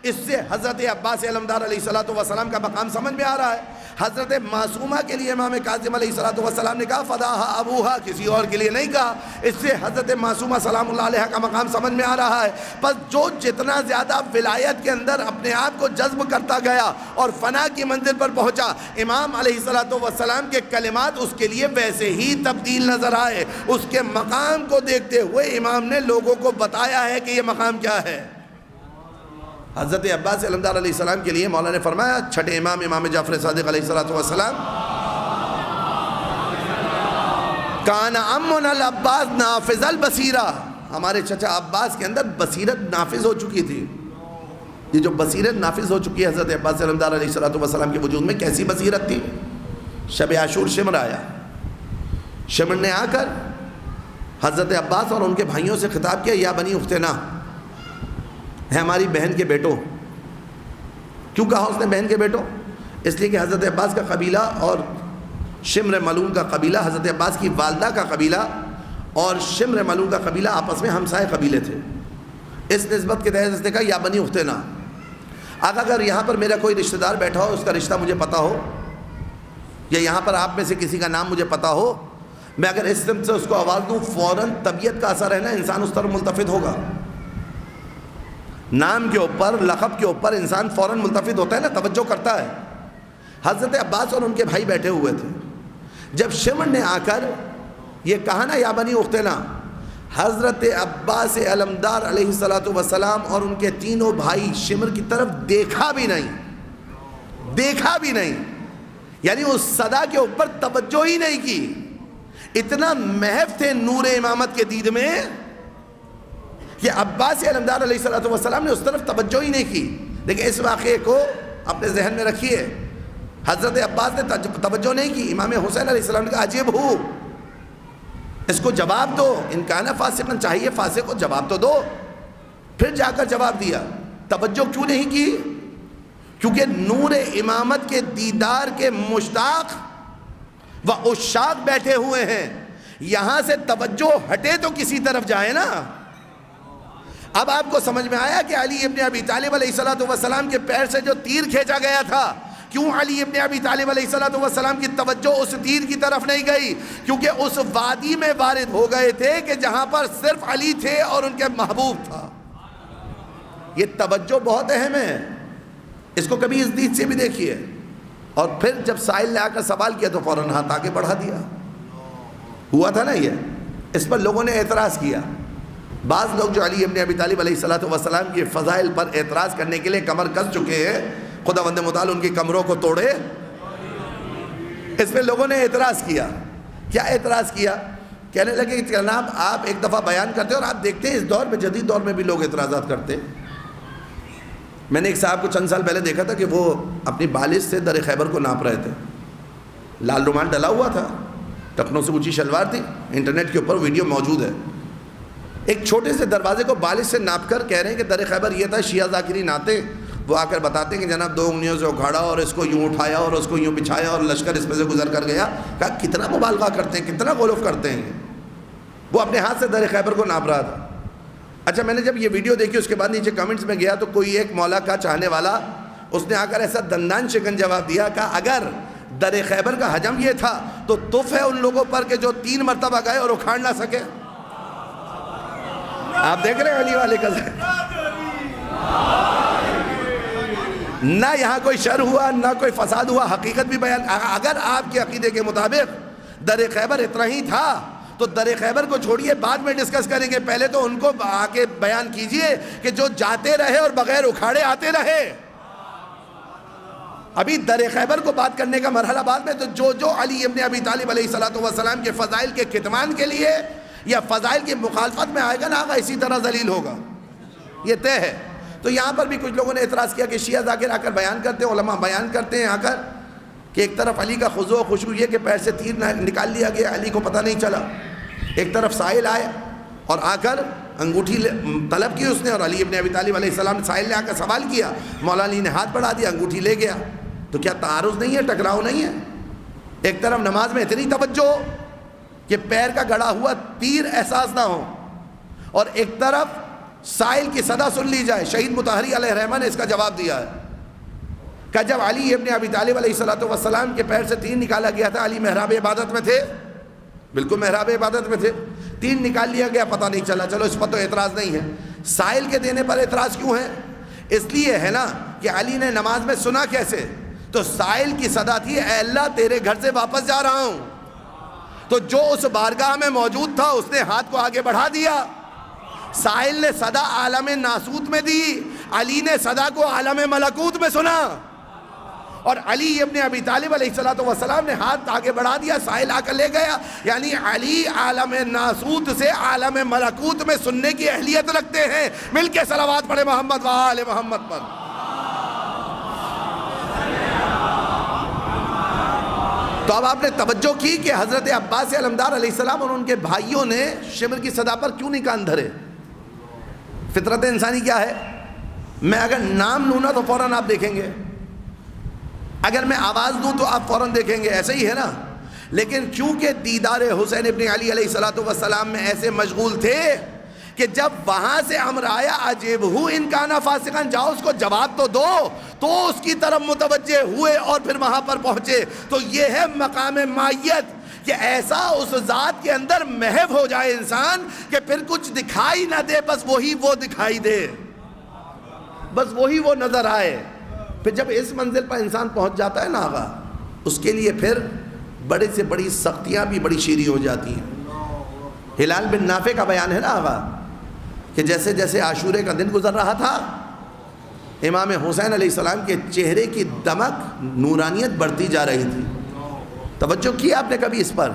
اس سے حضرت عباس علمدار علیہ السلام کا مقام سمجھ میں آ رہا ہے۔ حضرت معصومہ کے لیے امام کاظم علیہ السلام نے کہا فداہا ابوہا، کسی اور کے لیے نہیں کہا۔ اس سے حضرت معصومہ سلام اللہ علیہ کا مقام سمجھ میں آ رہا ہے۔ پس جو جتنا زیادہ ولایت کے اندر اپنے آپ کو جذب کرتا گیا اور فنا کی منزل پر پہنچا، امام علیہ السلام کے کلمات اس کے لیے ویسے ہی تبدیل نظر آئے۔ اس کے مقام کو دیکھتے ہوئے امام نے لوگوں کو بتایا ہے کہ یہ مقام کیا ہے۔ حضرت عباس علمدار علیہ السلام کے لیے مولا نے فرمایا، چھٹے امام امام جعفر صادق علیہ السلام، کان امنا العباس نافذ البصیرہ، ہمارے چچا عباس کے اندر بصیرت نافذ ہو چکی تھی. یہ جو بصیرت نافذ ہو چکی ہے حضرت عباس علمدار علیہ السلام کے وجود میں، کیسی بصیرت تھی؟ شب عاشور شمر آیا، شمر نے آ کر حضرت عباس اور ان کے بھائیوں سے خطاب کیا، یا بنی اختنا، ہے ہماری بہن کے بیٹوں. کیوں کہا اس نے بہن کے بیٹوں؟ اس لیے کہ حضرت عباس کا قبیلہ اور شمر ملون کا قبیلہ، حضرت عباس کی والدہ کا قبیلہ اور شمر ملون کا قبیلہ آپس میں ہمسائے قبیلے تھے. اس نسبت کے تحت اس نے کہا یا بنی اختنا. اگر یہاں پر میرا کوئی رشتہ دار بیٹھا ہو، اس کا رشتہ مجھے پتہ ہو، یا یہاں پر آپ میں سے کسی کا نام مجھے پتہ ہو، میں اگر اس سمت سے اس کو آواز دوں، فوراً طبیعت کا اثر ہے نا، انسان اس طرف ملتفت ہوگا. نام کے اوپر، لقب کے اوپر انسان فوراً ملتفت ہوتا ہے نا، توجہ کرتا ہے. حضرت عباس اور ان کے بھائی بیٹھے ہوئے تھے. جب شمر نے آ کر یہ کہا نا یا بنی اختنا، حضرت عباس علمدار علیہ السلام اور ان کے تینوں بھائی شمر کی طرف دیکھا بھی نہیں، یعنی اس صدا کے اوپر توجہ ہی نہیں کی. اتنا محو تھے نور امامت کے دید میں کہ عباس علمدار علیہ السلام نے اس طرف توجہ ہی نہیں کی. لیکن اس واقعے کو اپنے ذہن میں رکھیے، حضرت عباس نے توجہ نہیں کی. امام حسین علیہ السلام نے کہا عجیب ہو، اس کو جواب دو، ان کانا فاسقن، چاہیے فاسق کو جواب تو دو. پھر جا کر جواب دیا. توجہ کیوں نہیں کی؟ کیونکہ نور امامت کے دیدار کے مشتاق و عشاق بیٹھے ہوئے ہیں. یہاں سے توجہ ہٹے تو کسی طرف جائے نا. اب آپ کو سمجھ میں آیا کہ علی ابن ابی طالب علیہ السلام کے پیر سے جو تیر کھینچا گیا تھا، کیوں علی ابن ابی طالب علیہ السلام کی توجہ اس تیر کی طرف نہیں گئی؟ کیونکہ اس وادی میں وارد ہو گئے تھے کہ جہاں پر صرف علی تھے اور ان کے محبوب تھا. یہ توجہ بہت اہم ہے، اس کو کبھی اس دید سے بھی دیکھیے. اور پھر جب سائل نے آ کر سوال کیا تو فوراً ہاتھ آگے بڑھا دیا. ہوا تھا نا یہ. اس پر لوگوں نے اعتراض کیا. بعض لوگ جو علی ابن ابی طالب علیہ السلام کے فضائل پر اعتراض کرنے کے لیے کمر کس چکے ہیں، خداوند متعال ان کی کمروں کو توڑے. اس پہ لوگوں نے اعتراض کیا. کیا اعتراض کیا؟ کہنے لگے کہ جناب آپ ایک دفعہ بیان کرتے ہیں اور آپ دیکھتے ہیں اس دور میں، جدید دور میں بھی لوگ اعتراضات کرتے. میں نے ایک صاحب کو چند سال پہلے دیکھا تھا کہ وہ اپنی بالش سے در خیبر کو ناپ رہے تھے. لال رومال ڈلا ہوا تھا، ٹخنوں سے اونچی شلوار تھی، انٹرنیٹ کے اوپر ویڈیو موجود ہے. ایک چھوٹے سے دروازے کو بالش سے ناپ کر کہہ رہے ہیں کہ در خیبر یہ تھا. شیعہ ذاکرین آتے، وہ آ کر بتاتے ہیں کہ جناب 2 انگلیوں سے اکھاڑا اور اس کو یوں اٹھایا اور اس کو یوں بچھایا اور لشکر اس میں سے گزر کر گیا. کہا کتنا مبالغہ کرتے ہیں، کتنا غلو کرتے ہیں. وہ اپنے ہاتھ سے در خیبر کو ناپ رہا تھا. اچھا میں نے جب یہ ویڈیو دیکھی اس کے بعد نیچے کمنٹس میں گیا تو کوئی ایک مولا کا چاہنے والا اس نے آ کر ایسا دندان شکن جواب دیا. کہا اگر در خیبر کا حجم یہ تھا تو تف ہے ان لوگوں پر کہ جو 3 مرتبہ گئے اور اکھاڑ نہ سکے. آپ دیکھ رہے ہیں علی والے کا نہ یہاں کوئی شر ہوا نہ کوئی فساد ہوا، حقیقت بھی بیان. اگر آپ کے عقیدے کے مطابق در خیبر اتنا ہی تھا تو در خیبر کو چھوڑیے، بعد میں ڈسکس کریں گے. پہلے تو ان کو آ کے بیان کیجئے کہ جو جاتے رہے اور بغیر اکھاڑے آتے رہے. ابھی در خیبر کو بات کرنے کا مرحلہ بعد میں. تو جو علی ابن ابی طالب علیہ السلام کے فضائل کے کتمان کے لیے یا فضائل کی مخالفت میں آئے گا نا، اسی طرح ذلیل ہوگا، یہ طے ہے. تو یہاں پر بھی کچھ لوگوں نے اعتراض کیا کہ شیعہ ذاکر آ کر بیان کرتے ہیں، علماء بیان کرتے ہیں آ کر کہ ایک طرف علی کا خضوع و خشوع یہ کہ پیر سے تیر نکال لیا گیا، علی کو پتہ نہیں چلا. ایک طرف سائل آئے اور آ کر انگوٹھی طلب کی اس نے، اور علی ابن ابی طالب علیہ السلام سائل نے آ کر سوال کیا، مولا علی نے ہاتھ بڑھا دیا، انگوٹھی لے گیا. تو کیا تعارض نہیں ہے، ٹکراؤ نہیں ہے؟ ایک طرف نماز میں اتنی توجہ کہ پیر کا گڑا ہوا تیر احساس نہ ہو، اور ایک طرف سائل کی صدا سن لی جائے. شہید مطہری علیہ الرحمہ نے اس کا جواب دیا ہے کہ جب علی ابن ابی طالب علیہ السلام کے پیر سے تیر نکالا گیا تھا، علی محراب عبادت میں تھے، بالکل محراب عبادت میں تھے، تیر نکال لیا گیا، پتہ نہیں چلا. چلو اس پر تو اعتراض نہیں ہے. سائل کے دینے پر اعتراض کیوں ہے؟ اس لیے ہے نا کہ علی نے نماز میں سنا کیسے؟ تو سائل کی صدا تھی، اے اللہ تیرے گھر سے واپس جا رہا ہوں. تو جو اس بارگاہ میں موجود تھا اس نے ہاتھ کو آگے بڑھا دیا. سائل نے صدا عالم ناسوت میں دی، علی نے صدا کو عالم ملکوت میں سنا. اور علی ابن ابی طالب علیہ السلام نے ہاتھ آگے بڑھا دیا، سائل آ کر لے گیا. یعنی علی عالم ناسوت سے عالم ملکوت میں سننے کی اہلیت رکھتے ہیں. مل کے صلوات پڑھے محمد و آل محمد پر. تو اب آپ نے توجہ کی کہ حضرت عباس علمدار علیہ السلام اور ان کے بھائیوں نے شمر کی صدا پر کیوں نہیں کان دھرے؟ فطرت انسانی کیا ہے؟ میں اگر نام لوں نا تو فوراً آپ دیکھیں گے، اگر میں آواز دوں تو آپ فوراً دیکھیں گے، ایسا ہی ہے نا. لیکن چونکہ دیدار حسین ابن علی علیہ السلام میں ایسے مشغول تھے کہ جب وہاں سے امر آیا عجیبہ ان کان فاسقا، جاؤ اس کو جواب تو دو، تو اس کی طرف متوجہ ہوئے اور پھر وہاں پر پہنچے. تو یہ ہے مقام مائیت کہ ایسا اس ذات کے اندر محو ہو جائے انسان کہ پھر کچھ دکھائی نہ دے، بس وہی وہ دکھائی دے، بس وہی وہ نظر آئے. پھر جب اس منزل پر انسان پہنچ جاتا ہے نا آقا، اس کے لیے پھر بڑے سے بڑی سختیاں بھی بڑی شیریں ہو جاتی ہیں. ہلال بن نافع کا بیان ہے نا آقا کہ جیسے جیسے عاشورے کا دن گزر رہا تھا، امام حسین علیہ السلام کے چہرے کی دمک نورانیت بڑھتی جا رہی تھی. توجہ کی آپ نے کبھی اس پر؟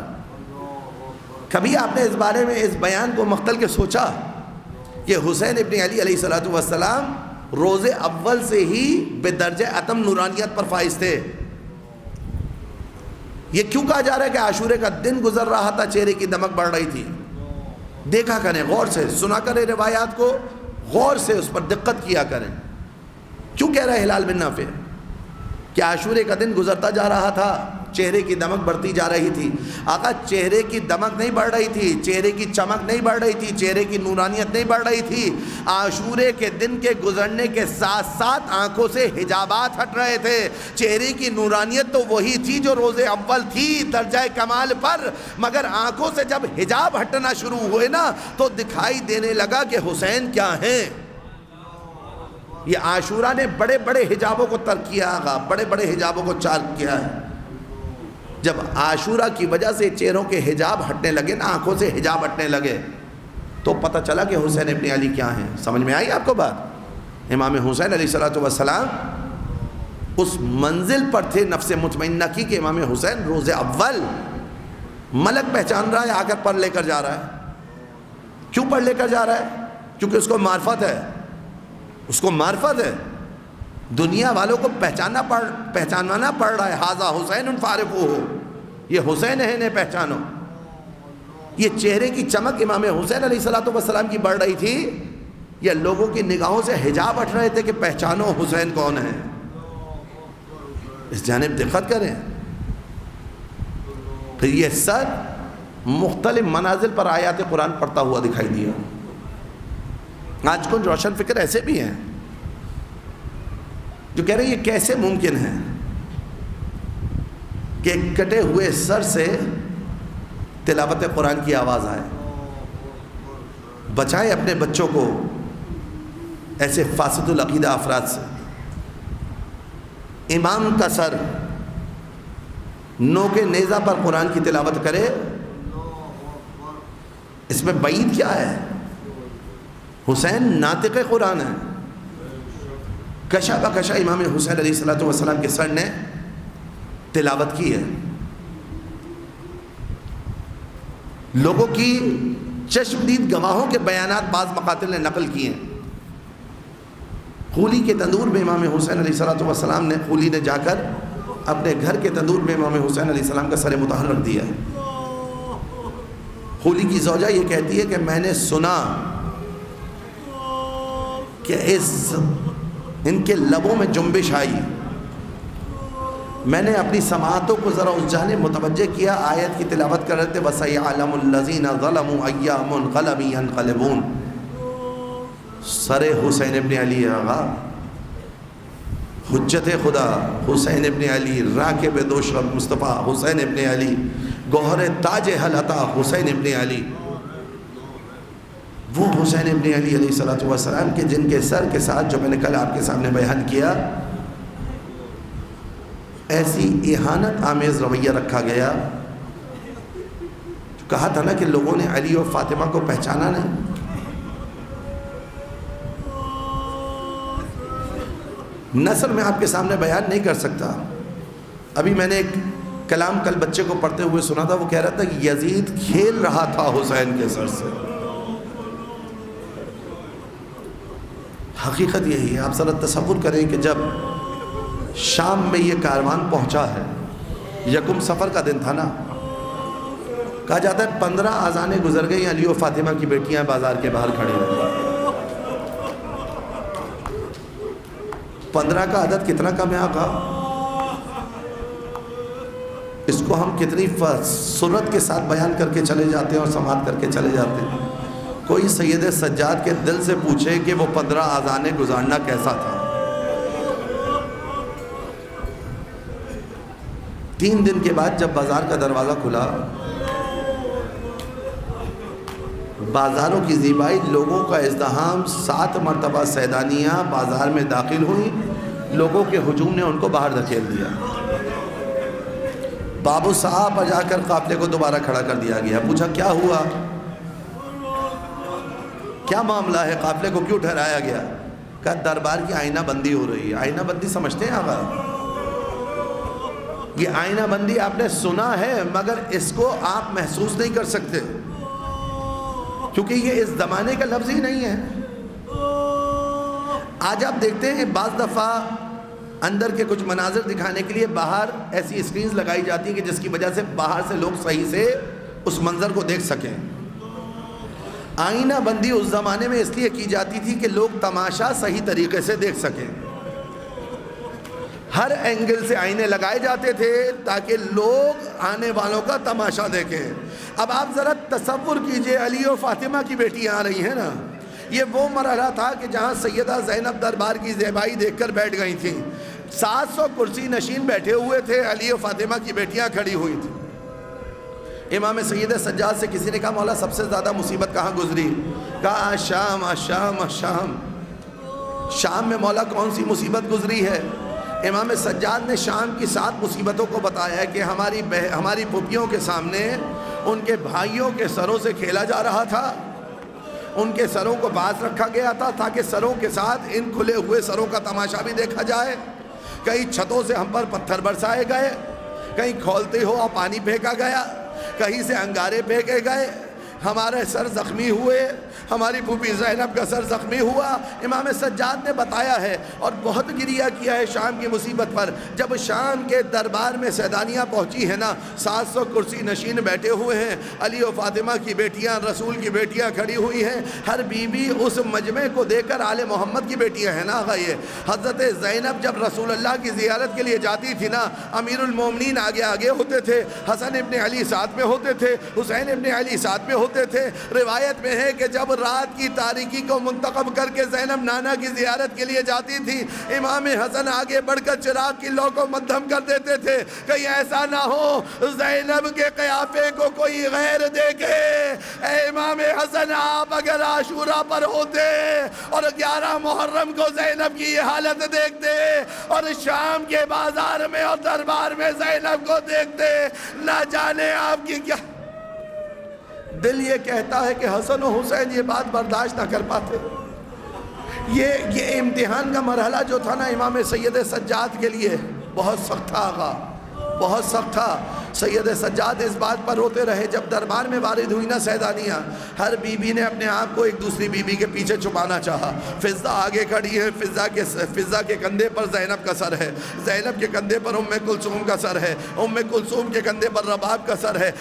کبھی آپ نے اس بارے میں اس بیان کو مختل کے سوچا کہ حسین ابن علی علیہ السلام روز اول سے ہی بے درجہ اتم نورانیت پر فائز تھے؟ یہ کیوں کہا جا رہا ہے کہ عاشورے کا دن گزر رہا تھا، چہرے کی دمک بڑھ رہی تھی؟ دیکھا کریں، غور سے سنا کریں روایات کو، غور سے اس پر دقت کیا کریں. کیوں کہہ رہا ہے ہلال بن نافع کہ عاشورے کا دن گزرتا جا رہا تھا، چہرے کی دمک بڑھتی جا رہی تھی؟ آقا چہرے کی دمک نہیں بڑھ رہی تھی، چہرے کی چمک نہیں بڑھ رہی تھی، چہرے کی نورانیت نہیں بڑھ رہی تھی. عاشورے کے دن کے گزرنے کے ساتھ ساتھ آنکھوں سے حجابات ہٹ رہے تھے. چہرے کی نورانیت تو وہی تھی جو روز اول تھی درجہ کمال پر، مگر آنکھوں سے جب حجاب ہٹنا شروع ہوئے نا تو دکھائی دینے لگا کہ حسین کیا ہیں. یہ عاشورہ نے بڑے بڑے حجابوں کو ترک کیا، آقا بڑے بڑے حجابوں کو چارک کیا ہے. جب عاشورہ کی وجہ سے چہروں کے حجاب ہٹنے لگے نا، آنکھوں سے حجاب ہٹنے لگے، تو پتہ چلا کہ حسین ابن علی کیا ہیں. سمجھ میں آئی آپ کو بات؟ امام حسین علیہ السلام اس منزل پر تھے نفس مطمئنہ کی کہ امام حسین روز اول ملک پہچان رہا ہے، آ کر پر لے کر جا رہا ہے. کیوں پر لے کر جا رہا ہے؟ کیونکہ اس کو معرفت ہے، اس کو معرفت ہے. دنیا والوں کو پہچانوانا پڑ رہا ہے. ھذا حسین فارقوہ، یہ حسین ہے، انہیں پہچانو. یہ چہرے کی چمک امام حسین علیہ السلام کی بڑھ رہی تھی، یا لوگوں کی نگاہوں سے حجاب ہٹ رہے تھے کہ پہچانو حسین کون ہے؟ اس جانب دقت کریں. پھر یہ سر مختلف منازل پر آیات قرآن پڑھتا ہوا دکھائی دیا. آج کچھ روشن فکر ایسے بھی ہیں جو کہہ رہے ہیں یہ کیسے ممکن ہے کہ کٹے ہوئے سر سے تلاوت قرآن کی آواز آئے. بچائیں اپنے بچوں کو ایسے فاسد العقیدہ افراد سے. امام کا سر نو کے نیزہ پر قرآن کی تلاوت کرے، اس میں بعید کیا ہے؟ حسین ناطق قرآن ہے. کشا بکشا امام حسین علیہ السلام کے سر نے تلاوت کی ہے. لوگوں کی چشمدید گواہوں کے بیانات بعض مقاتل نے نقل کیے ہیں. خولی کے تندور میں امام حسین علیہ السلام نے، خولی نے جا کر اپنے گھر کے تندور میں امام حسین علیہ السلام کا سر مطہر رکھ دیا ہے. خولی کی زوجہ یہ کہتی ہے کہ میں نے سنا کہ ان کے لبوں میں جنبش آئی. میں نے اپنی سماعتوں کو ذرا اس جانب متوجہ کیا، آیت کی تلاوت کر رہے تھے وَسَيَعْلَمُ الَّذِينَ ظَلَمُوا أَيَّ مُنْقَلَبٍ يَنْقَلِبُونَ. سر حسین ابن علی آغا، حجت خدا حسین ابن علی، راکب دوش مصطفیٰ حسین ابن علی، گوہر تاج حلتا حسین ابن علی. وہ حسین ابن علی علیہ السلام کے جن کے سر کے ساتھ جو میں نے کل آپ کے سامنے بیان کیا، ایسی اہانت آمیز رویہ رکھا گیا. جو کہا تھا نا کہ لوگوں نے علی اور فاطمہ کو پہچانا نہیں. نثر میں آپ کے سامنے بیان نہیں کر سکتا. ابھی میں نے ایک کلام کل بچے کو پڑھتے ہوئے سنا تھا، وہ کہہ رہا تھا کہ یزید کھیل رہا تھا حسین کے سر سے۔ حقیقت یہی ہے۔ آپ ذرا تصور کریں کہ جب شام میں یہ کاروان پہنچا ہے، یکم سفر کا دن تھا نا، کہا جاتا ہے 15 اذانیں گزر گئی، علی و فاطمہ کی بیٹیاں بازار کے باہر کھڑی رہیں۔ 15 کا عدد کتنا کم ہے آقا؟ اس کو ہم کتنی سرعت کے ساتھ بیان کر کے چلے جاتے ہیں اور سماعت کر کے چلے جاتے ہیں۔ کوئی سید سجاد کے دل سے پوچھے کہ وہ 15 اذانیں گزارنا کیسا تھا۔ 3 دن کے بعد جب بازار کا دروازہ کھلا، بازاروں کی زیبائی، لوگوں کا ازدحام، 7 مرتبہ سیدانیاں بازار میں داخل ہوئیں، لوگوں کے ہجوم نے ان کو باہر دھکیل دیا۔ بابو صاحب پر جا کر قافلے کو دوبارہ کھڑا کر دیا گیا۔ پوچھا کیا ہوا، کیا معاملہ ہے، قافلے کو کیوں ٹھہرایا گیا؟ کہا دربار کی آئینہ بندی ہو رہی ہے۔ آئینہ بندی سمجھتے ہیں آقا؟ یہ آئینہ بندی آپ نے سنا ہے، مگر اس کو آپ محسوس نہیں کر سکتے، کیونکہ یہ اس زمانے کا لفظ ہی نہیں ہے۔ آج آپ دیکھتے ہیں بعض دفعہ اندر کے کچھ مناظر دکھانے کے لیے باہر ایسی اسکرینز لگائی جاتی ہیں کہ جس کی وجہ سے باہر سے لوگ صحیح سے اس منظر کو دیکھ سکیں۔ آئینہ بندی اس زمانے میں اس لیے کی جاتی تھی کہ لوگ تماشا صحیح طریقے سے دیکھ سکیں۔ ہر اینگل سے آئینے لگائے جاتے تھے تاکہ لوگ آنے والوں کا تماشا دیکھیں۔ اب آپ ذرا تصور کیجئے، علی و فاطمہ کی بیٹیاں آ رہی ہیں نا، یہ وہ مرحلہ تھا کہ جہاں سیدہ زینب دربار کی زیبائی دیکھ کر بیٹھ گئی تھیں۔ 700 کرسی نشین بیٹھے ہوئے تھے، علی و فاطمہ کی بیٹیاں کھڑی ہوئی تھیں۔ امام سید سجاد سے کسی نے کہا مولا سب سے زیادہ مصیبت کہاں گزری؟ کہا شام شام شام۔ شام میں مولا کون سی مصیبت گزری ہے؟ امام سجاد نے شام کی 7 مصیبتوں کو بتایا ہے کہ ہماری پھوپھیوں کے سامنے ان کے بھائیوں کے سروں سے کھیلا جا رہا تھا، ان کے سروں کو باز رکھا گیا تھا تاکہ سروں کے ساتھ ان کھلے ہوئے سروں کا تماشا بھی دیکھا جائے۔ کہیں چھتوں سے ہم پر پتھر برسائے گئے، کہیں کھولتے ہوا پانی پھینکا گیا، کہیں سے انگارے پھینکے گئے، ہمارے سر زخمی ہوئے، ہماری پھوپھی زینب کا سر زخمی ہوا۔ امام سجاد نے بتایا ہے اور بہت گریہ کیا ہے شام کی مصیبت پر۔ جب شام کے دربار میں سیدانیاں پہنچی ہیں نا، 700 کرسی نشین بیٹھے ہوئے ہیں، علی و فاطمہ کی بیٹیاں، رسول کی بیٹیاں کھڑی ہوئی ہیں، ہر بیوی اس مجمع کو دیکھ کر آل محمد کی بیٹیاں ہیں نا آقا۔ یہ حضرت زینب جب رسول اللہ کی زیارت کے لیے جاتی تھی نا، امیر المومنین آگے آگے ہوتے تھے، حسن ابن علی ساتھ میں ہوتے تھے، حسین ابن علی ساتھ میں ہوتے تھے۔ روایت میں ہے کہ جب رات کی تاریکی کو منتخب کر کے زینب نانا کی زیارت کے لیے جاتی تھی، امام حسن آگے بڑھ کر چراغ کی لو کو مدھم کر دیتے تھے، کہیں ایسا نہ ہو زینب کے قیافے کو کوئی غیر دیکھے۔ اے امام حسن، آپ اگر عاشورہ پر ہوتے اور 11 محرم کو زینب کی یہ حالت دیکھتے اور شام کے بازار میں اور دربار میں زینب کو دیکھتے، نہ جانے آپ کی کیا دل یہ کہتا ہے کہ حسن و حسین یہ بات برداشت نہ کر پاتے۔ یہ امتحان کا مرحلہ جو تھا نا امام سید سجاد کے لیے بہت سخت تھا آقا، بہت سخت تھا۔ سید سجاد اس بات پر روتے رہے جب دربار میں وارد ہوئی نا سیدانیاں، ہر بی بی نے اپنے آپ کو ایک دوسری بی بی کے پیچھے چھپانا چاہا۔ فضہ آگے کھڑی ہے، فضہ کے کندھے پر زینب کا سر ہے، زینب کے کندھے پر ام کلثوم کا سر ہے، ام کلثوم کے کندھے پر رباب کا سر ہے۔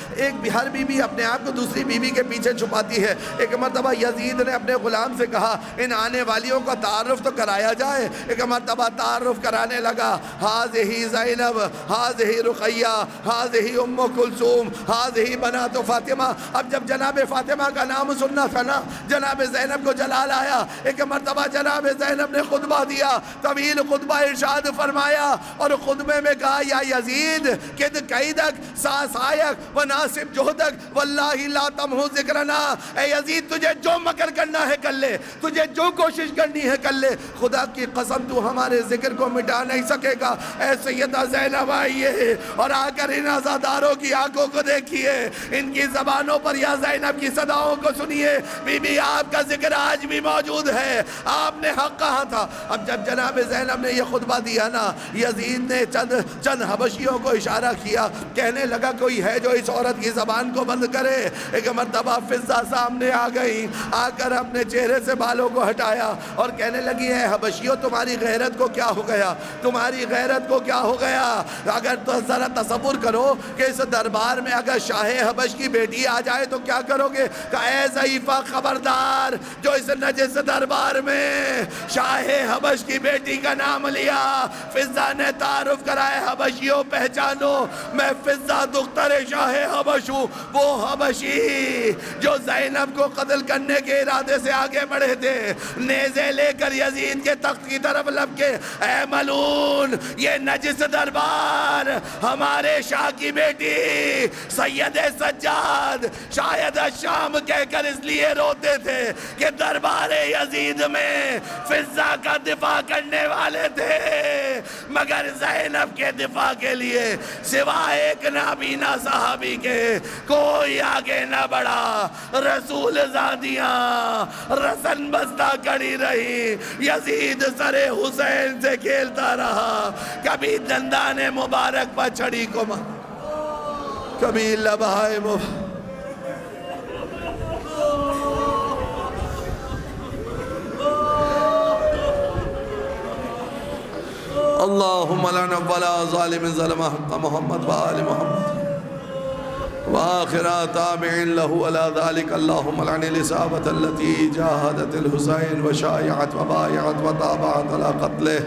ہر بی بی اپنے آپ کو دوسری بی بی کے پیچھے چھپاتی ہے۔ ایک مرتبہ یزید نے اپنے غلام سے کہا ان آنے والیوں کا تعارف تو کرایا جائے۔ ایک مرتبہ تعارف کرانے لگا، ہاذہ زینب، ہاذہ رقیہ، ہاذہ ام کلثوم، ہاذہ بنات فاطمہ۔ اب جب جناب فاطمہ کا نام سننا تھا نا، جناب زینب کو جلال آیا۔ ایک مرتبہ جناب زینب نے خطبہ دیا، طویل خطبہ ارشاد فرمایا اور خطبے میں کہا یا یزید کد قیدک ساسایک و ناصب جہدک واللہ لا تمحو ذکرنا۔ اے یزید تجھے جو مکر کرنا ہے کر لے، تجھے جو کوشش کرنی ہے کر لے، خدا کی قسم تو ہمارے ذکر کو مٹا نہیں سکے گا۔ اے سیدہ زینب آئیے اور آ کر ان عزاداروں کی آنکھوں کو دیکھیے، ان کی زبانوں پر یا زینب کی صداؤں کو سنیے۔ بی بی آپ کا ذکر آج بھی موجود ہے، آپ نے حق کہا تھا۔ اب جب جناب زینب نے یہ خطبہ دیا نا، یزید نے چند حبشیوں کو اشارہ کیا، کہنے لگا کوئی ہے جو اس عورت کی زبان کو بند کرے۔ ایک مرتبہ فضہ سامنے آ گئی، آ کر اپنے چہرے سے بالوں کو ہٹایا اور کہنے لگی ہے حبشیوں تمہاری غیرت کو کیا ہو گیا، تمہاری غیرت کو کیا ہو گیا؟ اگر تو ذرا تصور کرو کہ اس دربار میں اگر شاہ حبش کی بیٹی آ جائے تو کیا کرو گے؟ کہ اے ضعیفہ خبردار، جو اس نجس دربار میں شاہ حبش کی بیٹی کا نام لیا۔ فضہ نے تعارف کرائے، حبشیوں پہچانو، میں فضہ دختر شاہ حبش ہوں، وہ حبشی جو زینب کو قتل کرنے کے ارادے سے آگے بڑھے تھے، نیزے لے کر یزید کے تخت کی طرف لپ کے، اے ملون، یہ نجس دربار ہمارے شاہ کی بیٹی سید سجاد شاید الشام کہہ کر اس لیے روتے تھے کہ دربار یزید میں فضہ کا دفاع کرنے والے تھے، مگر زینب کے دفاع کے لیے سوائے ایک نابینا صحابی کے کوئی آگے نہ بڑھا۔ رسول زادیاں رسن بستہ کڑی رہی، یزید سر حسین سے کھیلتا رہا، کبھی دندان مبارک پر چھڑی کو کبھی لبہائے مبارک۔ اللہم لنا ولا ظالم ظلم حق محمد وآل محمد وآخر تابع له على ذلك اللهم لعن الإصابة التي جاهدت الحسين وشايعت وبايعت وتابعت على قتله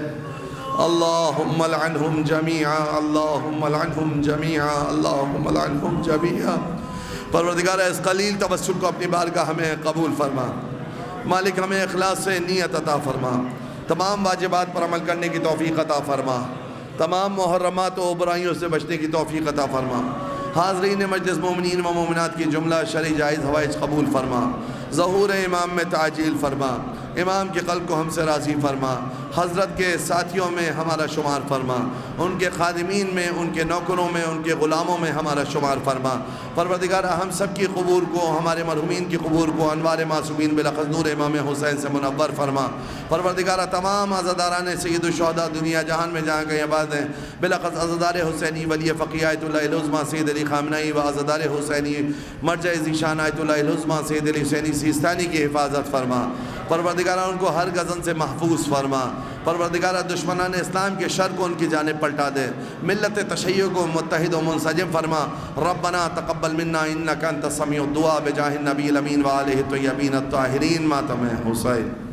اللهم لعنهم جميعا اللهم لعنهم جميعا اللهم لعنهم جميعا۔ پروردگار اس قلیل توسل کو اپنی بارگاہ ہمیں قبول فرما، مالک ہمیں اخلاص سے نیت عطا فرما، تمام واجبات پر عمل کرنے کی توفیق عطا فرما، تمام محرمات و برائیوں سے بچنے کی توفیق عطا فرما، حاضرین مجلس مومنین و مومنات کی جملہ شرعی جائز حوائج قبول فرما، ظہور امام میں تعجیل فرما، امام کے قلب کو ہم سے راضی فرما، حضرت کے ساتھیوں میں ہمارا شمار فرما، ان کے خادمین میں، ان کے نوکروں میں، ان کے غلاموں میں ہمارا شمار فرما۔ پروردگار ہم سب کی قبور کو، ہمارے مرحومین کی قبور کو انوار معصومین بلخص نور امام حسین سے منور فرما۔ پروردگار تمام عزاداران سید الشہداء دنیا جہان میں جہاں کہیں آباد ہیں، بلخص عزادار حسینی ولی فقیہ آیت اللہ العظمہ سید علی خامنہئی و عزادار حسینی مرجع ذیشان آیت اللہ العظمہ سید علی حسینی سیستانی کی حفاظت فرما۔ پروردگار ان کو ہر غضن سے محفوظ فرما۔ پروردگار دشمنان اسلام کے شر کو ان کی جانب پلٹا دے، ملت تشیع کو متحد و منسجم فرما۔ ربنا تقبل منا انک انت السمیع الدعاء بجاہ النبی الامین و آلہ الطیبین الطاہرین۔ ماتم حسین۔